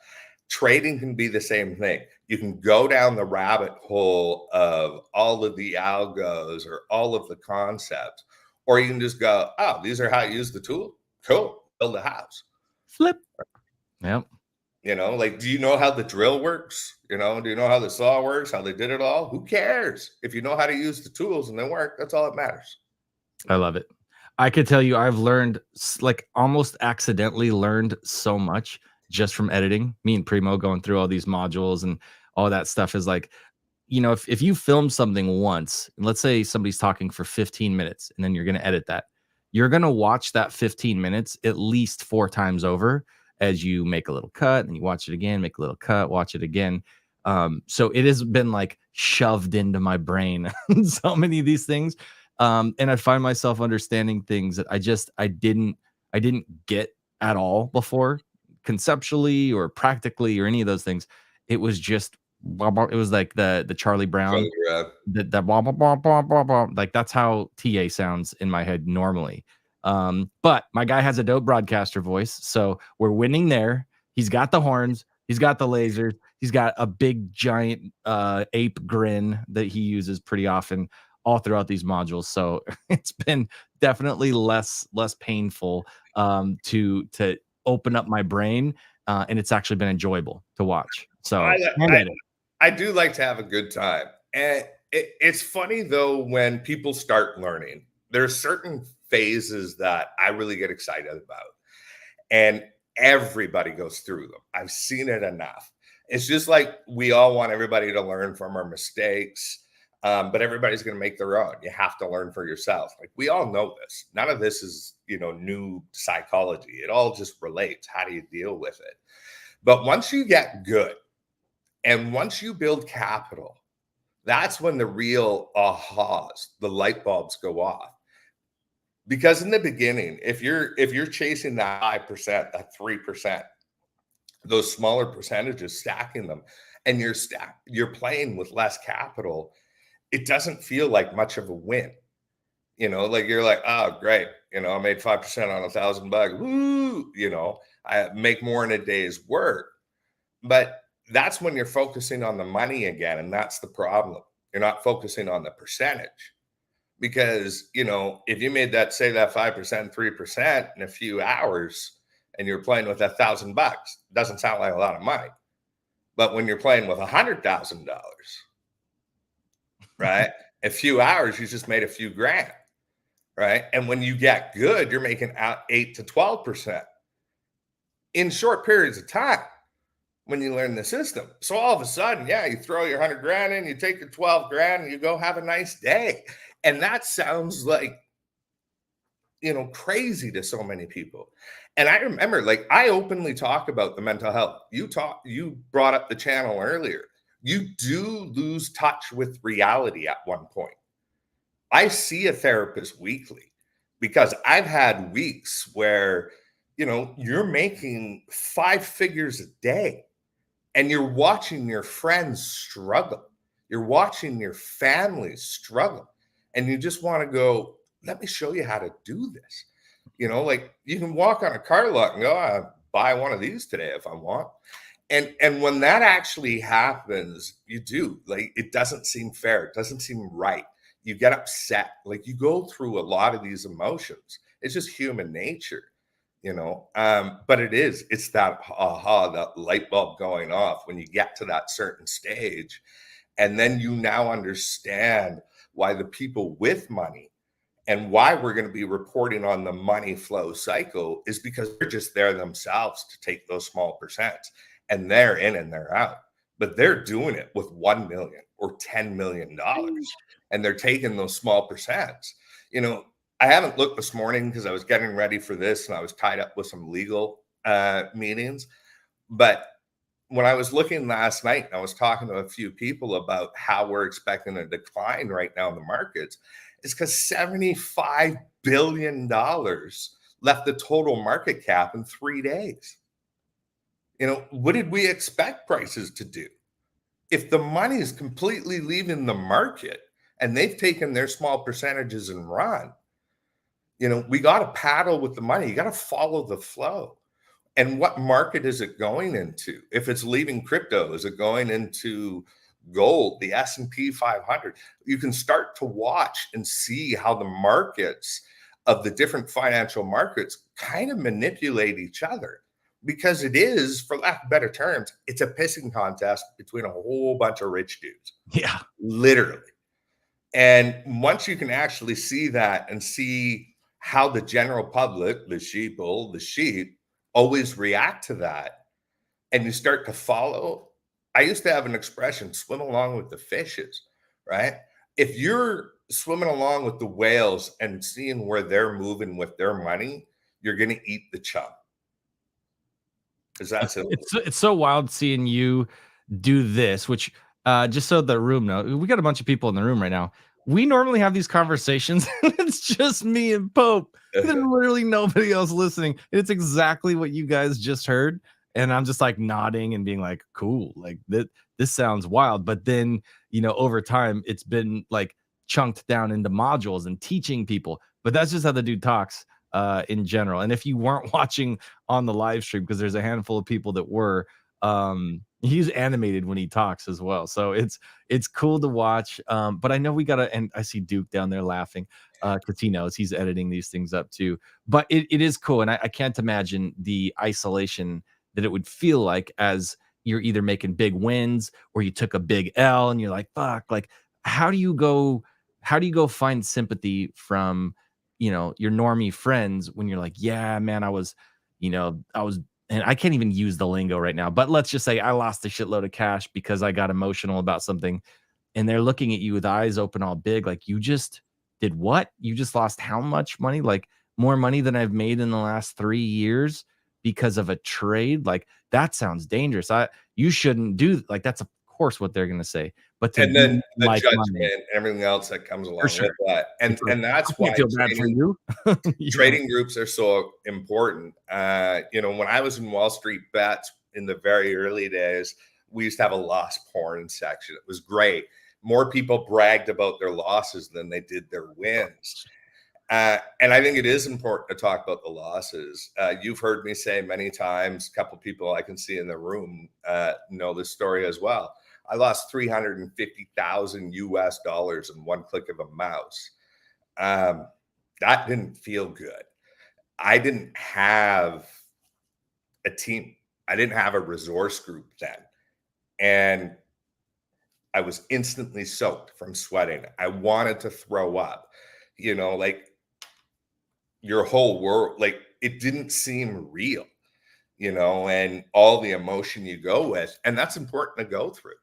Trading can be the same thing. You can go down the rabbit hole of all of the algos or all of the concepts, or you can just go, oh, these are how you use the tool. Cool. Build a house. Flip. Yep. You know, like, do you know how the drill works? You know, do you know how the saw works, how they did it all? Who cares? If you know how to use the tools and they work, that's all that matters. I love it. I could tell you I've learned, like, almost accidentally learned so much just from editing. Me and Primo going through all these modules and all that stuff is like, you know, if you film something once, and let's say somebody's talking for 15 minutes and then you're going to edit that, you're going to watch that 15 minutes at least 4 times over as you make a little cut and you watch it again, make a little cut, watch it again. So it has been like shoved into my brain, so many of these things. And I find myself understanding things that I didn't get at all before, conceptually or practically or any of those things. It was just, it was like the Charlie Brown, that blah, blah, blah, blah, blah, blah. Like, that's how TA sounds in my head normally. But my guy has a dope broadcaster voice, so we're winning there. He's got the horns, he's got the lasers, he's got a big giant ape grin that he uses pretty often all throughout these modules. So it's been definitely less painful to open up my brain, and it's actually been enjoyable to watch. So I do like to have a good time. And it's funny, though, when people start learning, there's certain phases that I really get excited about. And everybody goes through them. I've seen it enough. It's just like we all want everybody to learn from our mistakes, but everybody's going to make their own. You have to learn for yourself. Like, we all know this. None of this is, you know, new psychology. It all just relates. How do you deal with it? But once you get good, and once you build capital, that's when the real ahas, the light bulbs go off. Because in the beginning, if you're chasing that 5%, that 3%, those smaller percentages, stacking them, and you're playing with less capital, it doesn't feel like much of a win. You know, like, you're like, oh, great. You know, I made 5% on $1,000. Woo! You know, I make more in a day's work. But that's when you're focusing on the money again. And that's the problem. You're not focusing on the percentage, because, you know, if you made that, say that 5%, 3% in a few hours, and you're playing with $1,000, doesn't sound like a lot of money. But when you're playing with $100,000, right? A few hours, you just made a few grand, right? And when you get good, you're making out 8 to 12% in short periods of time when you learn the system. So all of a sudden, yeah, you throw your 100 grand in, you take your 12 grand, and you go have a nice day. And that sounds like, you know, crazy to so many people. And I remember, like, I openly talk about the mental health. You brought up the channel earlier. You do lose touch with reality at one point. I see a therapist weekly because I've had weeks where, you know, you're making 5 figures a day and you're watching your friends struggle. You're watching your family struggle. And you just want to go, let me show you how to do this. You know, like, you can walk on a car lot and go, I'll buy one of these today if I want. And when that actually happens, you do, like, it doesn't seem fair. It doesn't seem right. You get upset. Like, you go through a lot of these emotions. It's just human nature, you know. But it's that aha, that light bulb going off when you get to that certain stage. And then you now understand why the people with money and why we're going to be reporting on the money flow cycle is because they're just there themselves to take those small percents, and they're in and they're out. But they're doing it with 1 million or $10 million, and they're taking those small percents. You know, I haven't looked this morning because I was getting ready for this and I was tied up with some legal meetings. But when I was looking last night, and I was talking to a few people about how we're expecting a decline right now in the markets, it's because $75 billion left the total market cap in 3 days. You know, what did we expect prices to do? If the money is completely leaving the market and they've taken their small percentages and run, you know, we got to paddle with the money. You got to follow the flow. And what market is it going into? If it's leaving crypto, is it going into gold, the S&P 500? You can start to watch and see how the markets of the different financial markets kind of manipulate each other, because it is, for lack of better terms, it's a pissing contest between a whole bunch of rich dudes. Yeah, literally. And once you can actually see that and see how the general public, the sheep, always react to that, and you start to follow. I used to have an expression, swim along with the fishes, right? If you're swimming along with the whales and seeing where they're moving with their money, you're going to eat the chum. Is that simple? it's so wild seeing you do this, which just so the room knows, we got a bunch of people in the room right now. We normally have these conversations and it's just me and Pope. There's literally nobody else listening. It's exactly what you guys just heard. And I'm just like nodding and being like, cool, like this sounds wild. But then, you know, over time, it's been like chunked down into modules and teaching people. But that's just how the dude talks in general. And if you weren't watching on the live stream, because there's a handful of people that were, he's animated when he talks as well, so it's cool to watch. But I know we gotta, and I see Duke down there laughing because he knows he's editing these things up too. But it is cool, and I can't imagine the isolation that it would feel like as you're either making big wins or you took a big L and you're like, fuck, like how do you go find sympathy from, you know, your normie friends when you're like, yeah, man, I was, and I can't even use the lingo right now, but let's just say I lost a shitload of cash because I got emotional about something, and they're looking at you with eyes open all big, like, you just did what? You just lost how much money? Like more money than I've made in the last 3 years because of a trade? Like that sounds dangerous. You shouldn't do, like, that's of course what they're going to say. But to and then the like judgment and everything else that comes along sure. with that, and that's I why feel bad for you. trading groups are so important. You know, when I was in Wall Street Bets in the very early days, we used to have a loss porn section. It was great. More people bragged about their losses than they did their wins. And I think it is important to talk about the losses. You've heard me say many times, a couple people I can see in the room know this story as well. I lost $350,000 US in one click of a mouse. That didn't feel good. I didn't have a team. I didn't have a resource group then. And I was instantly soaked from sweating. I wanted to throw up, you know, like your whole world, like it didn't seem real, you know, and all the emotion you go with. And that's important to go through.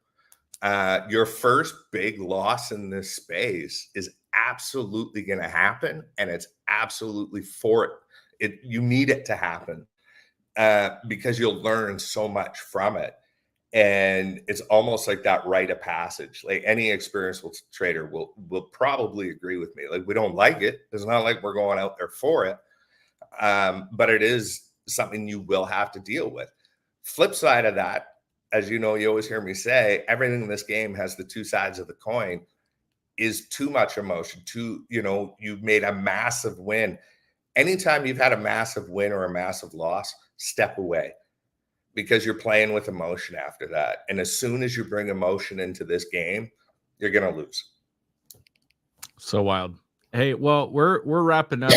Your first big loss in this space is absolutely going to happen, and it's absolutely for it. You need it to happen because you'll learn so much from it, and it's almost like that rite of passage. Like any experienced trader will probably agree with me. Like we don't like it. It's not like we're going out there for it, but it is something you will have to deal with. Flip side of that, as you know, you always hear me say, everything in this game has the two sides of the coin. Is too much emotion, you've made a massive win. Anytime you've had a massive win or a massive loss, step away. because you're playing with emotion after that. And as soon as you bring emotion into this game, you're going to lose. So wild. Hey, well, we're wrapping up.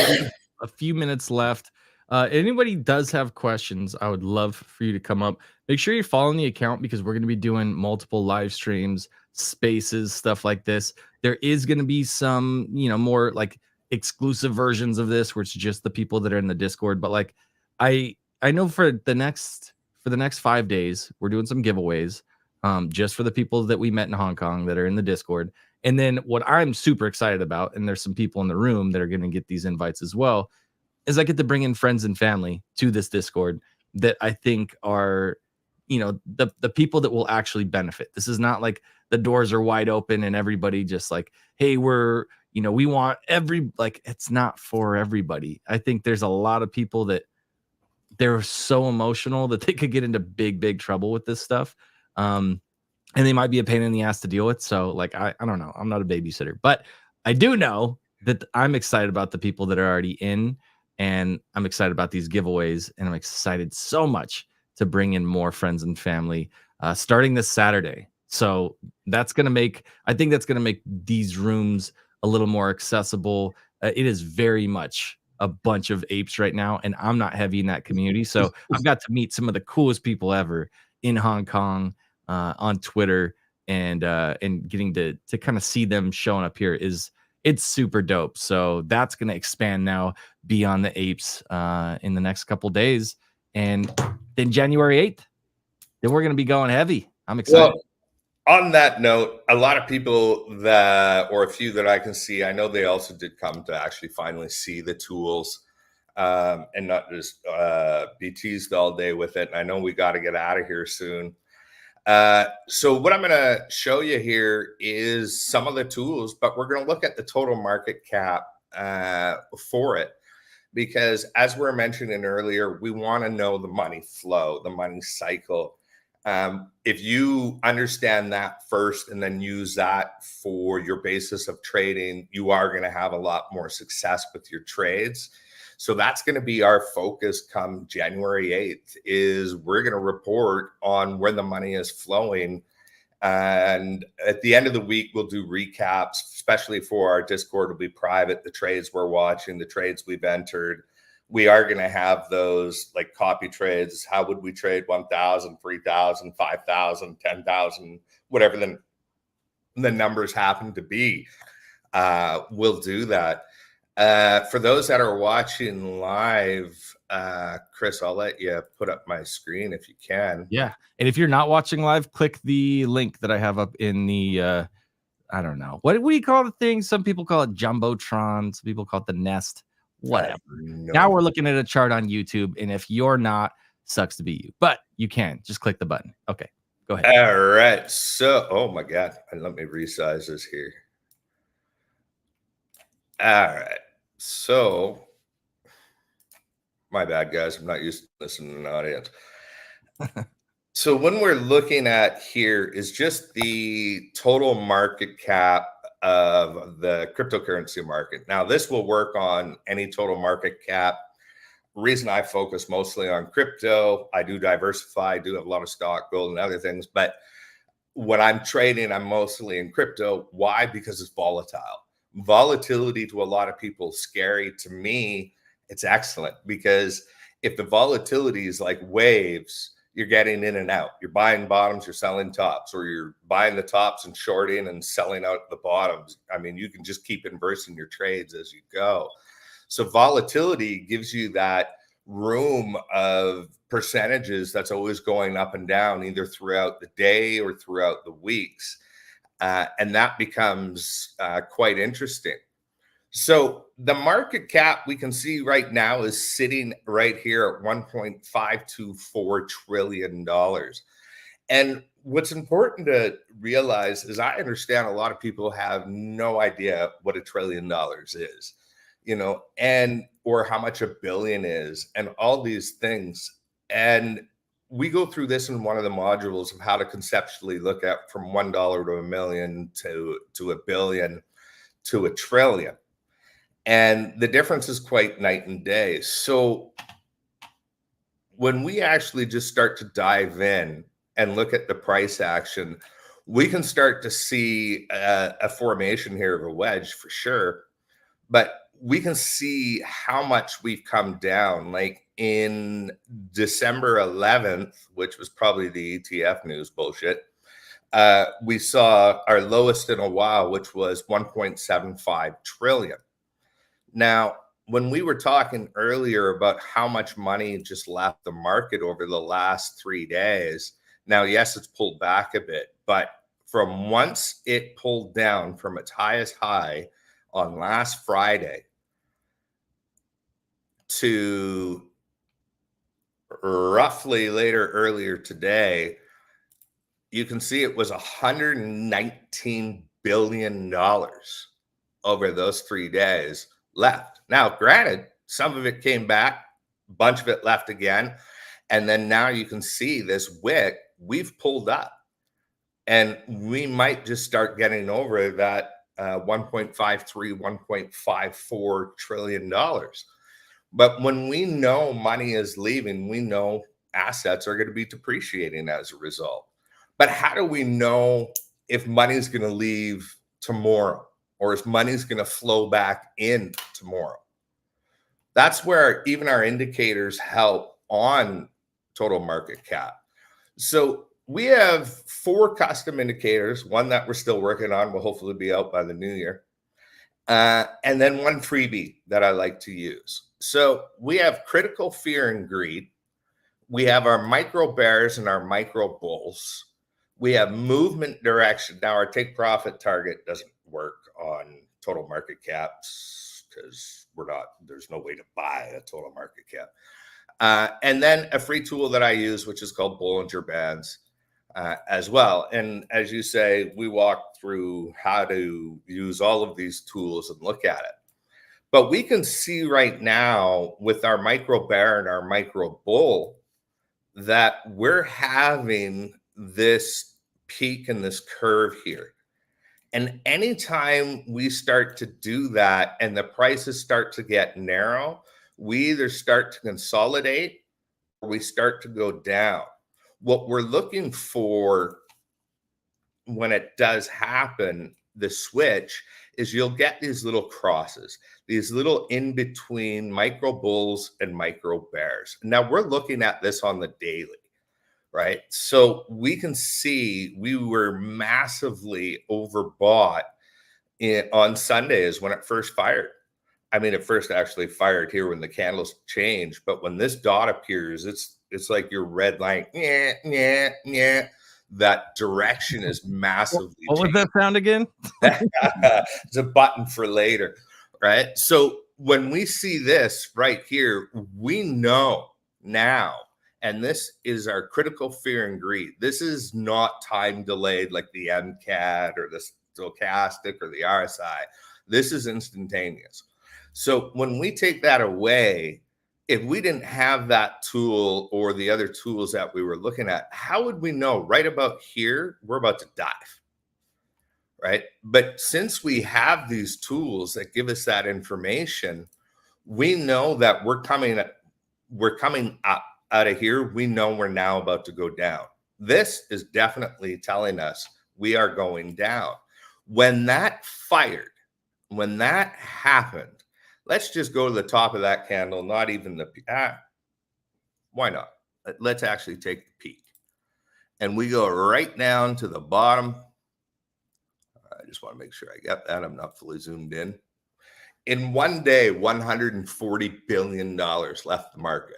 A few minutes left. Anybody does have questions, I would love for you to come up. Make sure you're following the account because we're going to be doing multiple live streams, spaces, stuff like this. There is going to be some, more like exclusive versions of this where it's just the people that are in the Discord. But like, I know for the next 5 days, we're doing some giveaways, just for the people that we met in Hong Kong that are in the Discord. And then what I'm super excited about, and there's some people in the room that are going to get these invites as well, is I get to bring in friends and family to this Discord that I think are, the people that will actually benefit. This is not like the doors are wide open and everybody just like, hey, we want it's not for everybody. I think there's a lot of people that they're so emotional that they could get into big, big trouble with this stuff. And they might be a pain in the ass to deal with. So like, I don't know. I'm not a babysitter, but I do know that I'm excited about the people that are already in, and I'm excited about these giveaways, and I'm excited so much to bring in more friends and family starting this Saturday. So I think that's going to make these rooms a little more accessible. It is very much a bunch of apes right now, and I'm not heavy in that community. So I've got to meet some of the coolest people ever in Hong Kong, on Twitter, and getting to kind of see them showing up here it's super dope. So that's going to expand now beyond the apes in the next couple days. And then January 8th, then we're going to be going heavy. I'm excited. Well, on that note, a lot of people or a few that I can see, I know they also did come to actually finally see the tools, and not just be teased all day with it. And I know we got to get out of here soon. So what I'm going to show you here is some of the tools, but we're going to look at the total market cap for it, because as we were mentioning earlier, we want to know the money flow, the money cycle. If you understand that first and then use that for your basis of trading, you are going to have a lot more success with your trades. So that's going to be our focus come January 8th, is we're going to report on where the money is flowing. And at the end of the week, we'll do recaps, especially for our Discord. Will be private, the trades we're watching, the trades we've entered. We are going to have those like copy trades. How would we trade 1,000, 3,000, 5,000, 10,000, whatever the numbers happen to be. We'll do that. For those that are watching live, Chris, I'll let you put up my screen if you can. Yeah. And if you're not watching live, click the link that I have up in the, I don't know. What do you call the thing? Some people call it Jumbotron. Some people call it the Nest. Whatever. Now we're looking at a chart on YouTube. And if you're not, sucks to be you. But you can. Just click the button. Okay. Go ahead. All right. So, oh my God. Let me resize this here. All right. So, my bad, guys. I'm not used to listening to an audience. So when we're looking at here is just the total market cap of the cryptocurrency market. Now, this will work on any total market cap. Reason I focus mostly on crypto, I do diversify, I do have a lot of stock, gold, and other things. But when I'm trading, I'm mostly in crypto. Why? Because it's volatile. Volatility to a lot of people is scary. To me, it's excellent, because if the volatility is like waves, you're getting in and out. You're buying bottoms, you're selling tops, or you're buying the tops and shorting and selling out the bottoms. I mean, you can just keep inversing your trades as you go. So volatility gives you that room of percentages that's always going up and down, either throughout the day or throughout the weeks. And that becomes quite interesting. So the market cap we can see right now is sitting right here at $1.524 trillion. And what's important to realize is I understand a lot of people have no idea what $1 trillion is, or how much a billion is, and all these things. And we go through this in one of the modules of how to conceptually look at from $1 to $1 million to $1 billion to $1 trillion. And the difference is quite night and day. So when we actually just start to dive in and look at the price action, we can start to see a formation here of a wedge for sure. But we can see how much we've come down. Like in December 11th, which was probably the ETF news bullshit, we saw our lowest in a while, which was 1.75 trillion. Now, when we were talking earlier about how much money just left the market over the last 3 days, now, yes, it's pulled back a bit, but from once it pulled down from its highest high on last Friday to roughly earlier today, you can see it was $119 billion over those 3 days left. Now, granted, some of it came back, a bunch of it left again. And then now you can see this wick, we've pulled up. And we might just start getting over that 1.53, $1.54 trillion. But when we know money is leaving, we know assets are going to be depreciating as a result. But how do we know if money is going to leave tomorrow or if money is going to flow back in tomorrow? That's where even our indicators help on total market cap. So we have 4 custom indicators, one that we're still working on, will hopefully be out by the new year. And then one freebie that I like to use. So we have critical fear and greed. We have our micro bears and our micro bulls. We have movement direction. Now, our take profit target doesn't work on total market caps because there's no way to buy a total market cap. And then a free tool that I use, which is called Bollinger Bands as well. And as you say, we walk through how to use all of these tools and look at it. But we can see right now with our micro bear and our micro bull that we're having this peak in this curve here. And anytime we start to do that and the prices start to get narrow, we either start to consolidate or we start to go down. What we're looking for when it does happen, the switch, is you'll get these little crosses, these little in-between micro bulls and micro bears. Now we're looking at this on the daily, right? So we can see we were massively overbought on Sundays when it first fired. I mean, it first actually fired here when the candles changed, but when this dot appears, it's like your red line. That direction is massively. What was that sound again? It's a button for later, right? So when we see this right here, we know now, and this is our critical fear and greed. This is not time delayed like the MCAD or the stochastic or the RSI. This is instantaneous. So when we take that away, if we didn't have that tool or the other tools that we were looking at, how would we know right about here, we're about to dive, right? But since we have these tools that give us that information, we know that we're coming up out of here. We know we're now about to go down. This is definitely telling us we are going down. When that fired, when that happened, let's just go to the top of that candle, not even the why not? Let's actually take the peak. And we go right down to the bottom. I just want to make sure I get that. I'm not fully zoomed in. In one day, $140 billion left the market.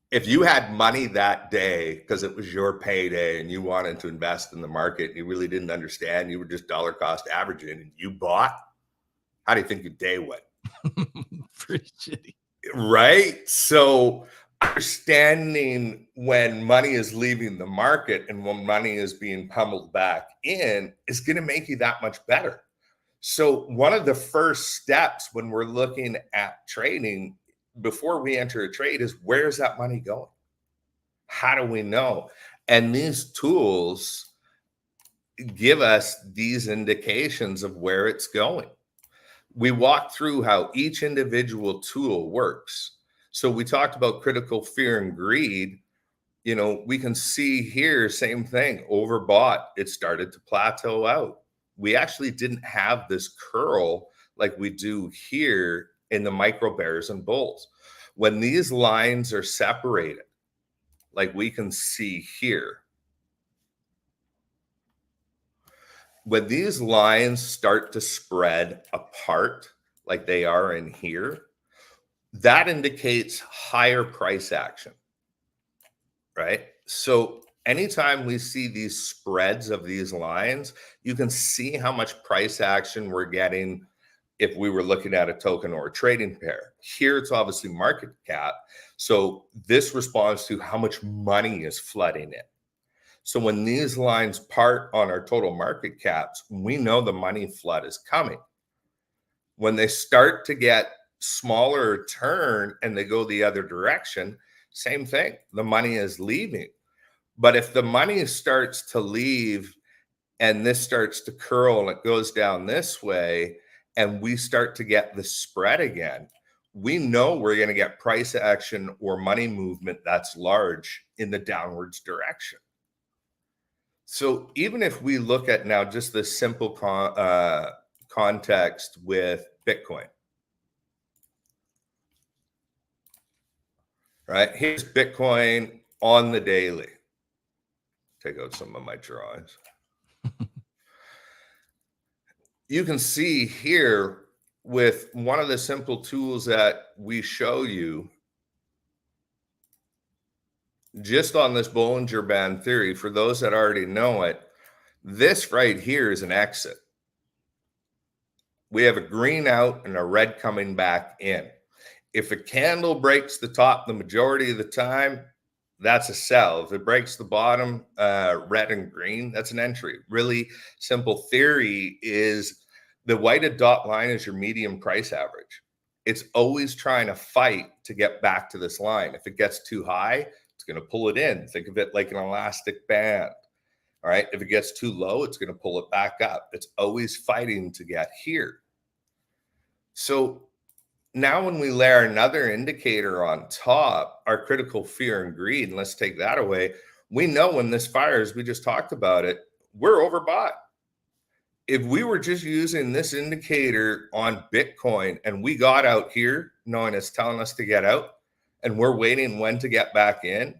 If you had money that day because it was your payday and you wanted to invest in the market, you really didn't understand, you were just dollar cost averaging and you bought, how do you think your day went? Pretty shitty. Right? So understanding when money is leaving the market and when money is being pummeled back in is going to make you that much better. So one of the first steps when we're looking at trading before we enter a trade is, where's that money going? How do we know? And these tools give us these indications of where it's going. We walk through how each individual tool works. So we talked about critical fear and greed. You know, we can see here, same thing, overbought. It started to plateau out. We actually didn't have this curl like we do here in the micro bears and bulls. When these lines are separated, like we can see here, when these lines start to spread apart like they are in here, that indicates higher price action, right? So anytime we see these spreads of these lines, you can see how much price action we're getting if we were looking at a token or a trading pair. Here, it's obviously market cap. So this responds to how much money is flooding in. So when these lines part on our total market caps, we know the money flood is coming. When they start to get smaller turn and they go the other direction, same thing, the money is leaving. But if the money starts to leave and this starts to curl and it goes down this way, and we start to get the spread again, we know we're going to get price action or money movement that's large in the downwards direction. So even if we look at now just the simple context with Bitcoin, right? Here's Bitcoin on the daily. Take out some of my drawings. You can see here with one of the simple tools that we show you, just on this Bollinger Band theory, for those that already know it, this right here is an exit. We have a green out and a red coming back in. If a candle breaks the top the majority of the time, that's a sell. If it breaks the bottom, red and green, that's an entry. Really simple theory is the weighted dot line is your median price average. It's always trying to fight to get back to this line. If it gets too high, it's going to pull it in. Think of it like an elastic band. All right. If it gets too low, it's going to pull it back up. It's always fighting to get here. So now when we layer another indicator on top, our critical fear and greed, and let's take that away, we know when this fires, we just talked about it, we're overbought. If we were just using this indicator on Bitcoin and we got out here knowing it's telling us to get out and we're waiting when to get back in,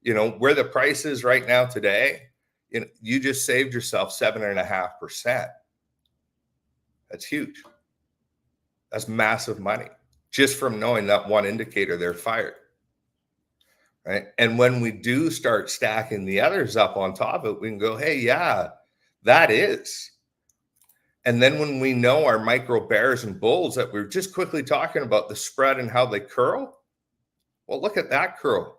you know, where the price is right now today, you know, you just saved yourself 7.5%. That's huge. That's massive money just from knowing that one indicator they're fired, right? And when we do start stacking the others up on top of it, we can go, hey, yeah, that is. And then when we know our micro bears and bulls that we were just quickly talking about the spread and how they curl, well, look at that curl.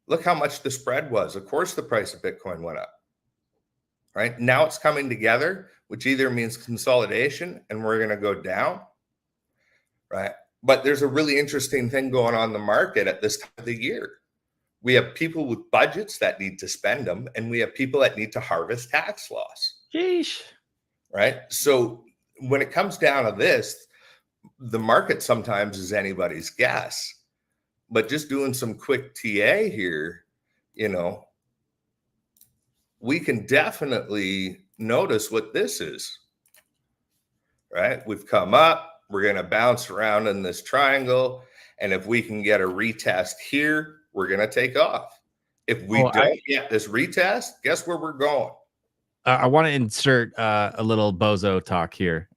Look how much the spread was. Of course, the price of Bitcoin went up, right? Now it's coming together, which either means consolidation and we're going to go down, right? But there's a really interesting thing going on in the market at this time of the year. We have people with budgets that need to spend them, and we have people that need to harvest tax loss. Sheesh. Right? So when it comes down to this, the market sometimes is anybody's guess. But just doing some quick TA here, you know, we can definitely notice what this is, right? We've come up, we're going to bounce around in this triangle. And if we can get a retest here, we're going to take off. If we don't get this retest, guess where we're going? I want to insert a little bozo talk here.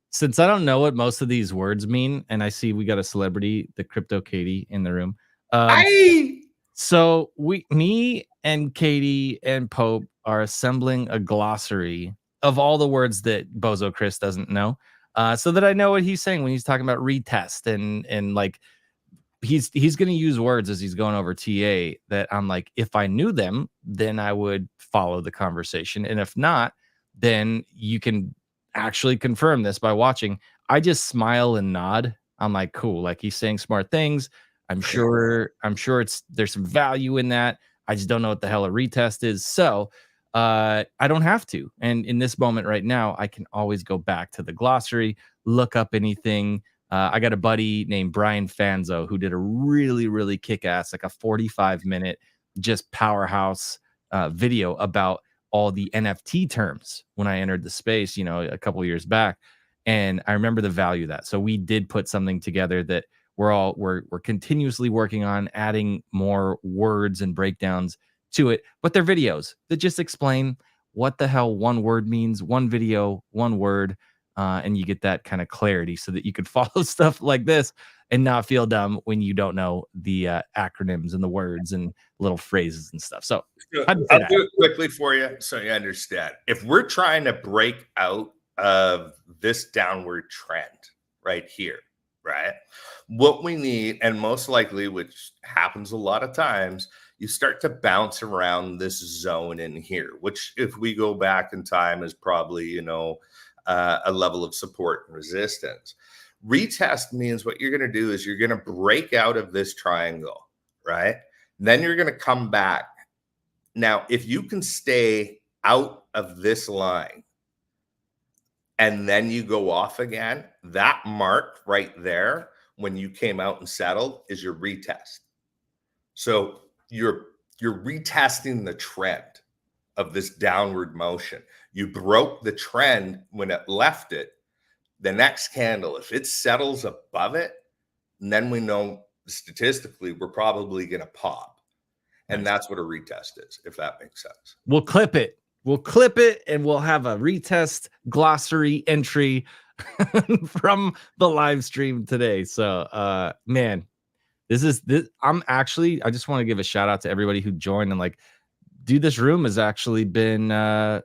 Since I don't know what most of these words mean, and I see we got a celebrity, the Crypto Katie, in the room. So me and Katie and Pope are assembling a glossary of all the words that Bozo Chris doesn't know, so that I know what he's saying when he's talking about retest and like he's going to use words as he's going over TA that I'm like, if I knew them, then I would follow the conversation, and if not, then you can actually confirm this by watching. I just smile and nod. I'm like, cool, like he's saying smart things. I'm sure there's some value in that. I just don't know what the hell a retest is. So I don't have to. And in this moment right now, I can always go back to the glossary, look up anything I got a buddy named Brian Fanzo who did a really, really kick-ass, like a 45-minute just powerhouse video about all the NFT terms when I entered the space, a couple years back. And I remember the value of that. So we did put something together that we're continuously working on, adding more words and breakdowns to it, but they're videos that just explain what the hell one word means, one video, one word, and you get that kind of clarity so that you could follow stuff like this and not feel dumb when you don't know the acronyms and the words and little phrases and stuff. So I'll do it quickly for you so you understand. If we're trying to break out of this downward trend right here, right? What we need, and most likely, which happens a lot of times, you start to bounce around this zone in here, which if we go back in time is probably, a level of support and resistance. Retest means what you're going to do is you're going to break out of this triangle, right? Then you're going to come back. Now, if you can stay out of this line and then you go off again, that mark right there when you came out and settled is your retest. So you're retesting the trend of this downward motion. You broke the trend when it left it. The next candle, if it settles above it, then we know statistically we're probably going to pop. And that's what a retest is, if that makes sense. We'll clip it. We'll clip it and we'll have a retest glossary entry from the live stream today. So, man, this. I just want to give a shout out to everybody who joined and dude, this room has actually been, I've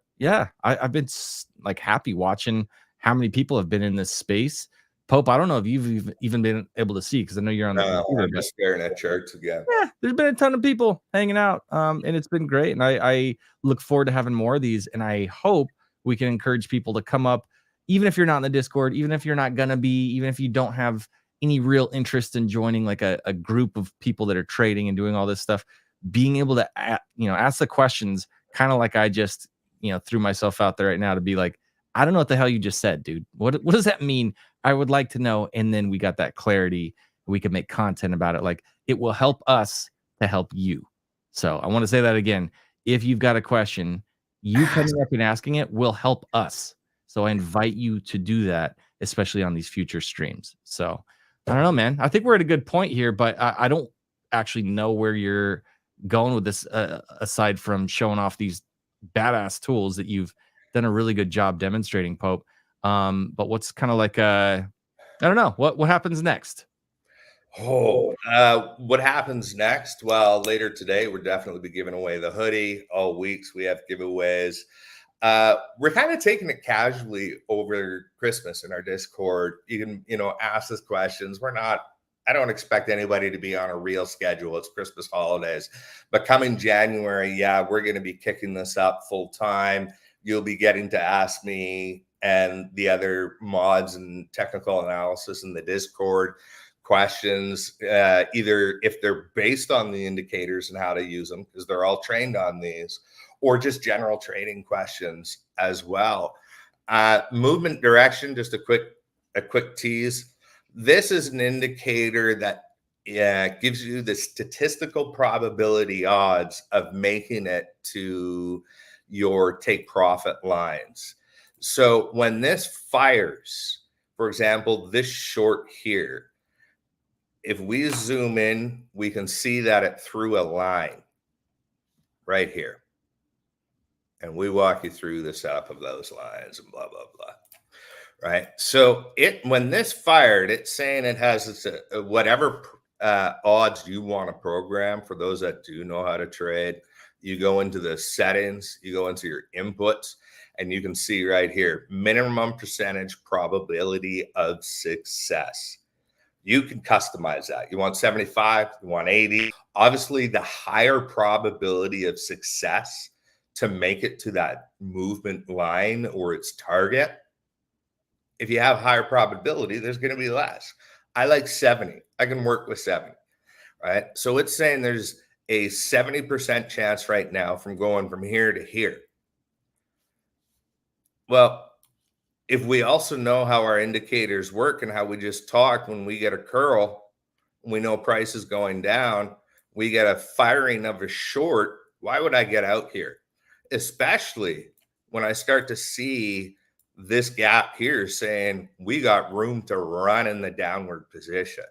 been happy watching how many people have been in this space. Pope, I don't know if you've even been able to see because I know you're on the computer. I'm just staring at charts again. Yeah, there's been a ton of people hanging out, and it's been great. And I look forward to having more of these. And I hope we can encourage people to come up, even if you're not in the Discord, even if you're not gonna be, even if you don't have any real interest in joining a group of people that are trading and doing all this stuff. Being able to ask the questions, kind of like I just threw myself out there right now to be like, I don't know what the hell you just said, dude. What does that mean? I would like to know. And then we got that clarity. We can make content about it. It will help us to help you. So I want to say that again. If you've got a question, you coming up and asking it will help us. So I invite you to do that, especially on these future streams. So I don't know, man. I think we're at a good point here, but I don't actually know where you're going with this aside from showing off these badass tools that you've done a really good job demonstrating, Pope. But what's kind of I don't know, what happens next? What happens next? Well, later today we'll definitely be giving away the hoodie. All weeks we have giveaways. We're kind of taking it casually over Christmas in our Discord. You can ask us questions. I don't expect anybody to be on a real schedule. It's Christmas holidays. But coming January, we're going to be kicking this up full time. You'll be getting to ask me and the other mods and technical analysis in the Discord questions, either if they're based on the indicators and how to use them, because they're all trained on these, or just general trading questions as well. Movement direction, just a quick tease. This is an indicator that gives you the statistical probability odds of making it to your take profit lines. So when this fires, for example, this short here, if we zoom in, we can see that it threw a line right here. And we walk you through the setup of those lines and blah, blah, blah. Right. So when this fired, it's saying it has whatever odds you want to program. For those that do know how to trade, you go into the settings, you go into your inputs, and you can see right here, minimum percentage probability of success. You can customize that. You want 75, you want 80. Obviously, the higher probability of success to make it to that movement line or its target, if you have higher probability, there's going to be less. I like 70. I can work with 70, right? So it's saying there's a 70% chance right now from going from here to here. Well, if we also know how our indicators work and how we just talk when we get a curl, we know price is going down, we get a firing of a short, why would I get out here? Especially when I start to see this gap here saying we got room to run in the downward position.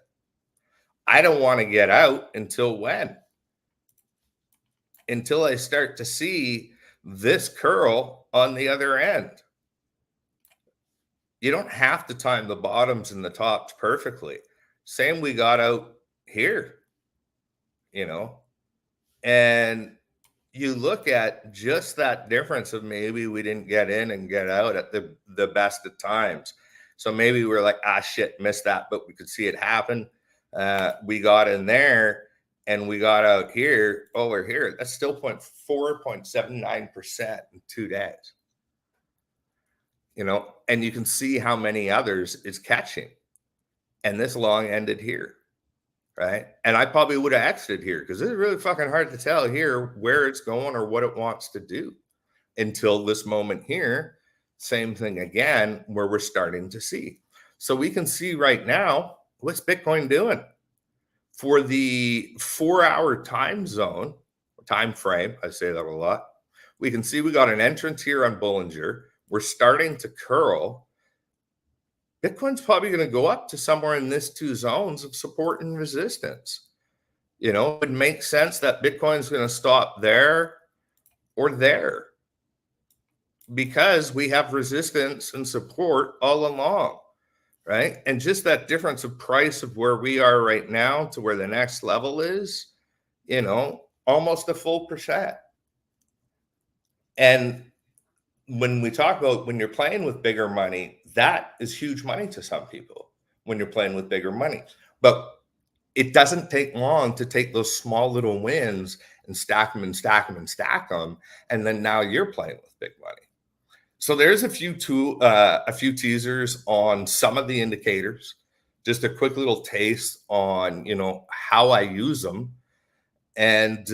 I don't want to get out until when? Until I start to see this curl on the other end. You don't have to time the bottoms and the tops perfectly. Same we got out here, you know, and you look at just that difference of maybe we didn't get in and get out at the best of times. So maybe we're like, ah, shit, missed that, but we could see it happen. We got in there and we got out here over here. That's still 4.79% in 2 days. You know, and you can see how many others is catching. And this long ended here, right? And I probably would have exited here because it's really fucking hard to tell here where it's going or what it wants to do until this moment here. Same thing again, where we're starting to see. So we can see right now, what's Bitcoin doing? For the 4-hour time zone, time frame, I say that a lot, we can see we got an entrance here on Bollinger. We're starting to curl. Bitcoin's probably going to go up to somewhere in this 2 zones of support and resistance. You know, it makes sense that Bitcoin's going to stop there or there because we have resistance and support all along, right? And just that difference of price of where we are right now to where the next level is, you know, almost a full percent. And when we talk about when you're playing with bigger money, that is huge money to some people when you're playing with bigger money. But it doesn't take long to take those small little wins and stack them and stack them and stack them. And then now you're playing with big money. So there's a few teasers on some of the indicators, just a quick little taste on, you know, how I use them. And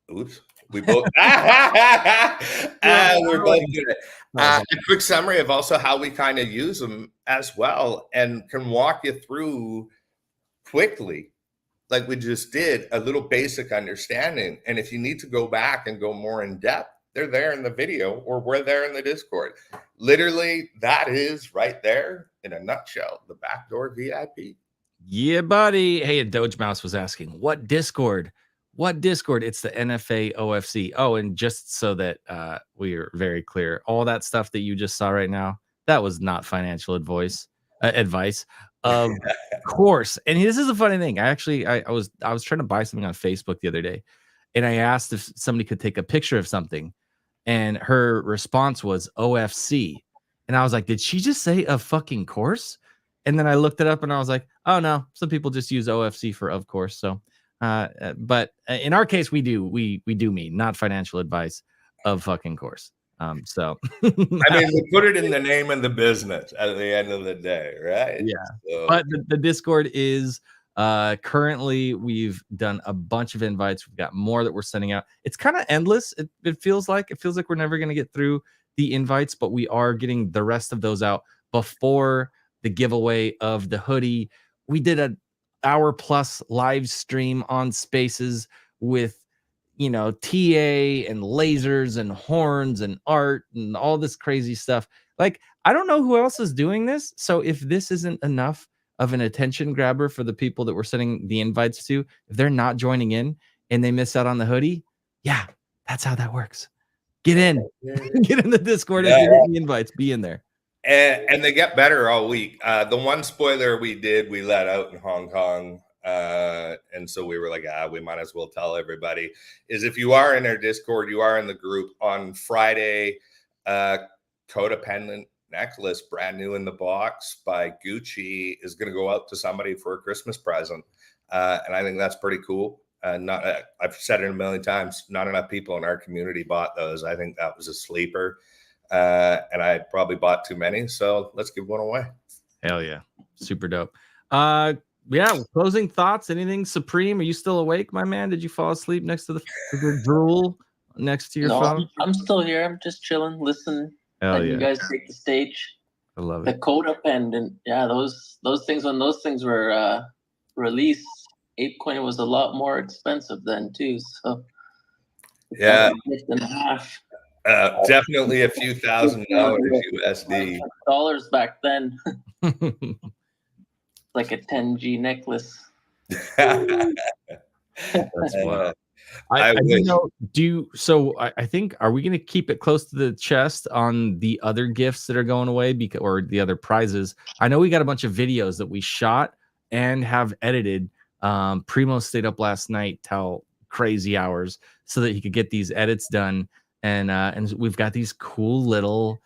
oops. We both we're both good. A quick summary of also how we kind of use them as well, and can walk you through quickly, like we just did, a little basic understanding. And if you need to go back and go more in depth, they're there in the video, or we're there in the Discord. Literally, that is right there in a nutshell, the Backdoor VIP. Yeah, buddy. Hey, a Doge Mouse was asking, what Discord? What Discord? It's the NFA OFC. Oh, and just so that we are very clear, all that stuff that you just saw right now, that was not financial advice. Of course. And this is a funny thing. I was trying to buy something on Facebook the other day, and I asked if somebody could take a picture of something, and her response was OFC. And I was like, did she just say a fucking course? And then I looked it up and I was like, oh no, some people just use OFC for of course. So but in our case, we do mean not financial advice, of fucking course. So I mean, we put it in the name of the business at the end of the day, right? Yeah. So. But the Discord is currently, we've done a bunch of invites. We've got more that we're sending out. It's kind of endless. It feels like we're never going to get through the invites, but we are getting the rest of those out before the giveaway of the hoodie. We did an hour-plus live stream on Spaces with, you know, TA and lasers and horns and art and all this crazy stuff. Like, I don't know who else is doing this. So if this isn't enough of an attention grabber for the people that we're sending the invites to, if they're not joining in and they miss out on the hoodie, yeah, that's how that works. Get in, get in the Discord and get the invites. Be in there. And they get better all week. The one spoiler we let out in Hong Kong, and so we were like, we might as well tell everybody, is if you are in our Discord, you are in the group on Friday, Codependent necklace, brand new in the box by Gucci, is going to go out to somebody for a Christmas present. And I think that's pretty cool. I've said it a million times, not enough people in our community bought those. I think that was a sleeper. And I probably bought too many, so let's give one away. Hell yeah, super dope. Yeah, closing thoughts. Anything, Supreme? Are you still awake, my man? Did you fall asleep next to the drool next to your phone? I'm still here. I'm just chilling, listening. Hell and yeah. you guys take the stage. I love The it. Coda pendant, yeah, those things, when those things were released, ApeCoin was a lot more expensive then too. So Yeah, and a half definitely a few $1,000 USD. dollars back then, like a 10G necklace. That's wild. I do wish. know. I think, are we going to keep it close to the chest on the other gifts that are going away, because, or the other prizes? I know we got a bunch of videos that we shot and have edited. Primo stayed up last night till crazy hours so that he could get these edits done, and we've got these cool little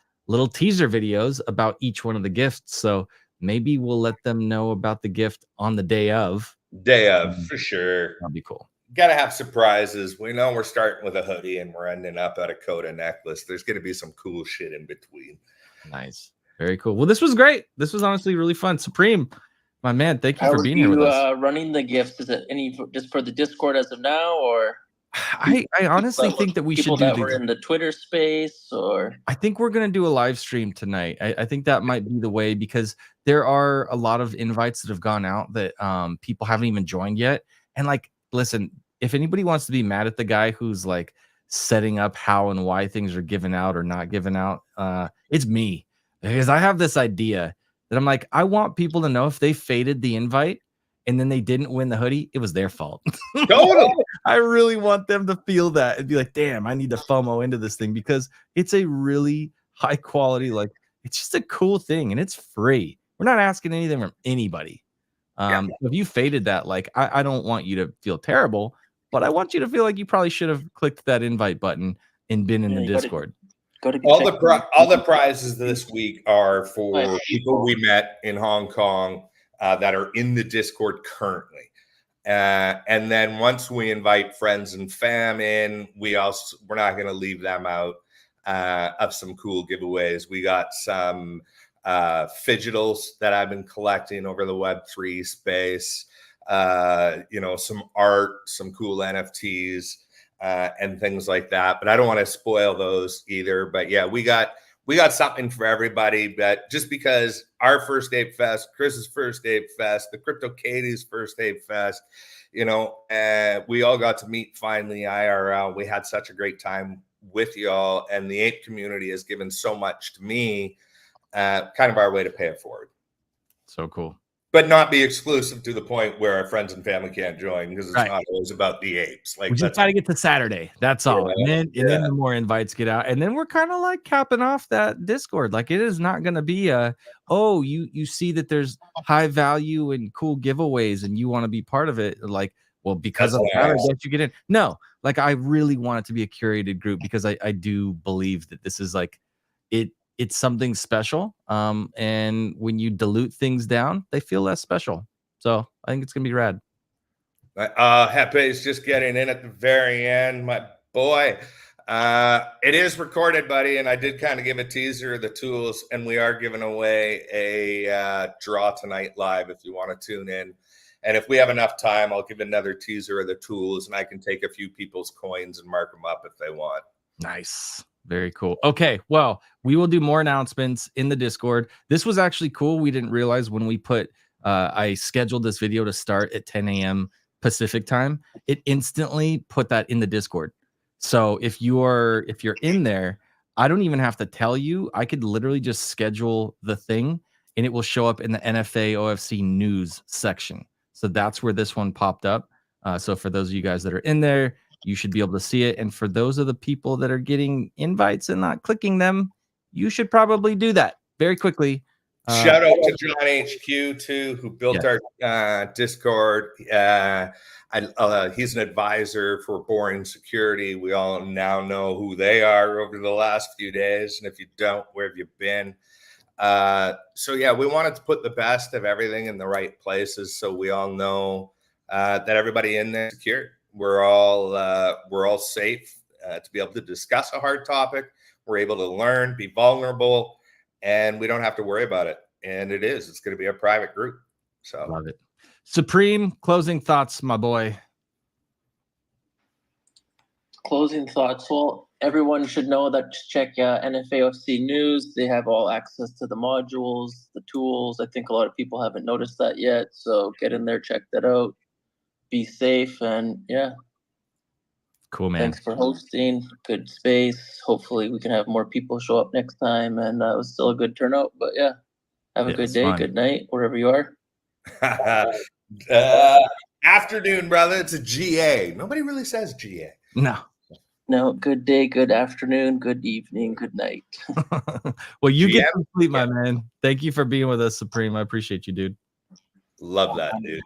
teaser videos about each one of the gifts. So maybe we'll let them know about the gift on the day of. Day of, for sure. That'd be cool. Gotta have surprises. We know we're starting with a hoodie and we're ending up at a Coda necklace. There's gonna be some cool shit in between. Nice. Very cool. Well, this was great. This was honestly really fun. Supreme, my man, thank you for being here with us. Running the gifts? Is it just for the Discord as of now, or I honestly think that we should do were in the Twitter space, or I think we're gonna do a live stream tonight. I think that might be the way, because there are a lot of invites that have gone out that people haven't even joined yet. And like, listen, if anybody wants to be mad at the guy who's like setting up how and why things are given out or not given out, it's me, because I have this idea that I'm like, I want people to know if they faded the invite and then they didn't win the hoodie, it was their fault. Totally. I really want them to feel that and be like, damn, I need to FOMO into this thing, because it's a really high quality, like, it's just a cool thing and it's free. We're not asking anything from anybody. If you faded that, like, I don't want you to feel terrible, but I want you to feel like you probably should have clicked that invite button and been in the Discord. All the prizes this week are for people we met in Hong Kong that are in the Discord currently. And then once we invite friends and fam in, we're not going to leave them out of some cool giveaways. We got some fidgetals that I've been collecting over the Web3 space, some art, some cool NFTs, and things like that. But I don't want to spoil those either. But yeah, we got something for everybody. But just because our first Ape Fest, Chris's first Ape Fest, the Crypto Katie's first Ape Fest, we all got to meet finally IRL. We had such a great time with y'all, and the ape community has given so much to me. Kind of our way to pay it forward. So cool. But not be exclusive to the point where our friends and family can't join, because it's not always about the apes. Like, we just got to get to Saturday. That's all. Yeah, and then the more invites get out, and then we're kind of like capping off that Discord. Like, it is not going to be you see that there's high value and cool giveaways and you want to be part of it. Like, well, because of that, I guess you get in. No, like, I really want it to be a curated group, because I do believe that this is like it's something special. And when you dilute things down, they feel less special. So I think it's gonna be rad. Hepe's just getting in at the very end, my boy. It is recorded, buddy, and I did kind of give a teaser of the tools, and we are giving away a draw tonight live if you want to tune in. And if we have enough time, I'll give another teaser of the tools, and I can take a few people's coins and mark them up if they want. Nice. Very cool. Okay, well, we will do more announcements in the Discord. This was actually cool. We didn't realize when we put I scheduled this video to start at 10 a.m. Pacific time, it instantly put that in the Discord. So if you're in there, I don't even have to tell you. I could literally just schedule the thing and it will show up in the NFA OFC news section. So that's where this one popped up. So for those of you guys that are in there, you should be able to see it. And for those of the people that are getting invites and not clicking them, you should probably do that very quickly. Shout out to John HQ too, who built our Discord. He's an advisor for Boring Security. We all now know who they are over the last few days. And if you don't, where have you been? So yeah, we wanted to put the best of everything in the right places, so we all know that everybody in there is secure. We're all safe to be able to discuss a hard topic. We're able to learn, be vulnerable, and we don't have to worry about it. And it's going to be a private group. So love it. Supreme, closing thoughts, my boy. Closing thoughts. Well, everyone should know that to check NFA OFC news. They have all access to the modules, the tools. I think a lot of people haven't noticed that yet. So get in there, check that out. Be safe, and yeah. Cool, man. Thanks for hosting. Good space. Hopefully we can have more people show up next time. And it was still a good turnout. But yeah, have a good day, fun. good night, wherever you are. Afternoon, brother. It's a GA. Nobody really says GA. No, good day, good afternoon, good evening, good night. Well, you GM? get some sleep, my man. Thank you for being with us, Supreme. I appreciate you, dude. Love that, dude.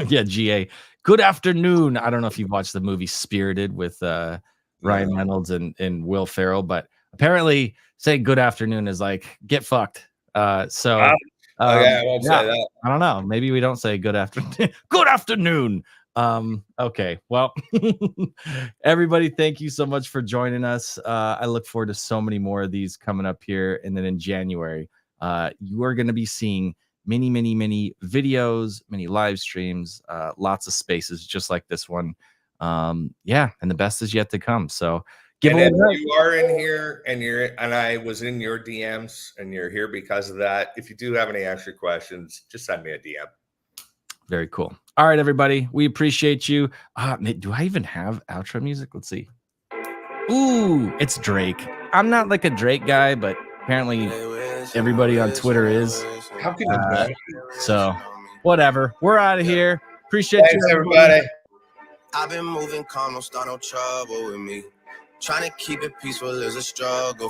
Yeah, GA. Good afternoon. I don't know if you've watched the movie Spirited with Ryan Reynolds and Will Ferrell, but apparently saying good afternoon is like get fucked. Okay, I won't say that. I don't know. Maybe we don't say good afternoon. Good afternoon. Okay. Well, everybody, thank you so much for joining us. I look forward to so many more of these coming up here. And then in January, you are going to be seeing many videos, many live streams, lots of spaces just like this one. Yeah, and the best is yet to come. So and if you are in here and I was in your DMs and you're here because of that, if you do have any extra questions, just send me a DM. Very cool. All right, everybody, we appreciate you. Do I even have outro music? Let's see. Ooh, it's Drake. I'm not like a Drake guy, but apparently everybody on Twitter is. How can you not? So whatever. We're out of here. Appreciate Thanks, you, everybody. I've been moving calm, don't start no trouble with me. Trying to keep it peaceful is a struggle.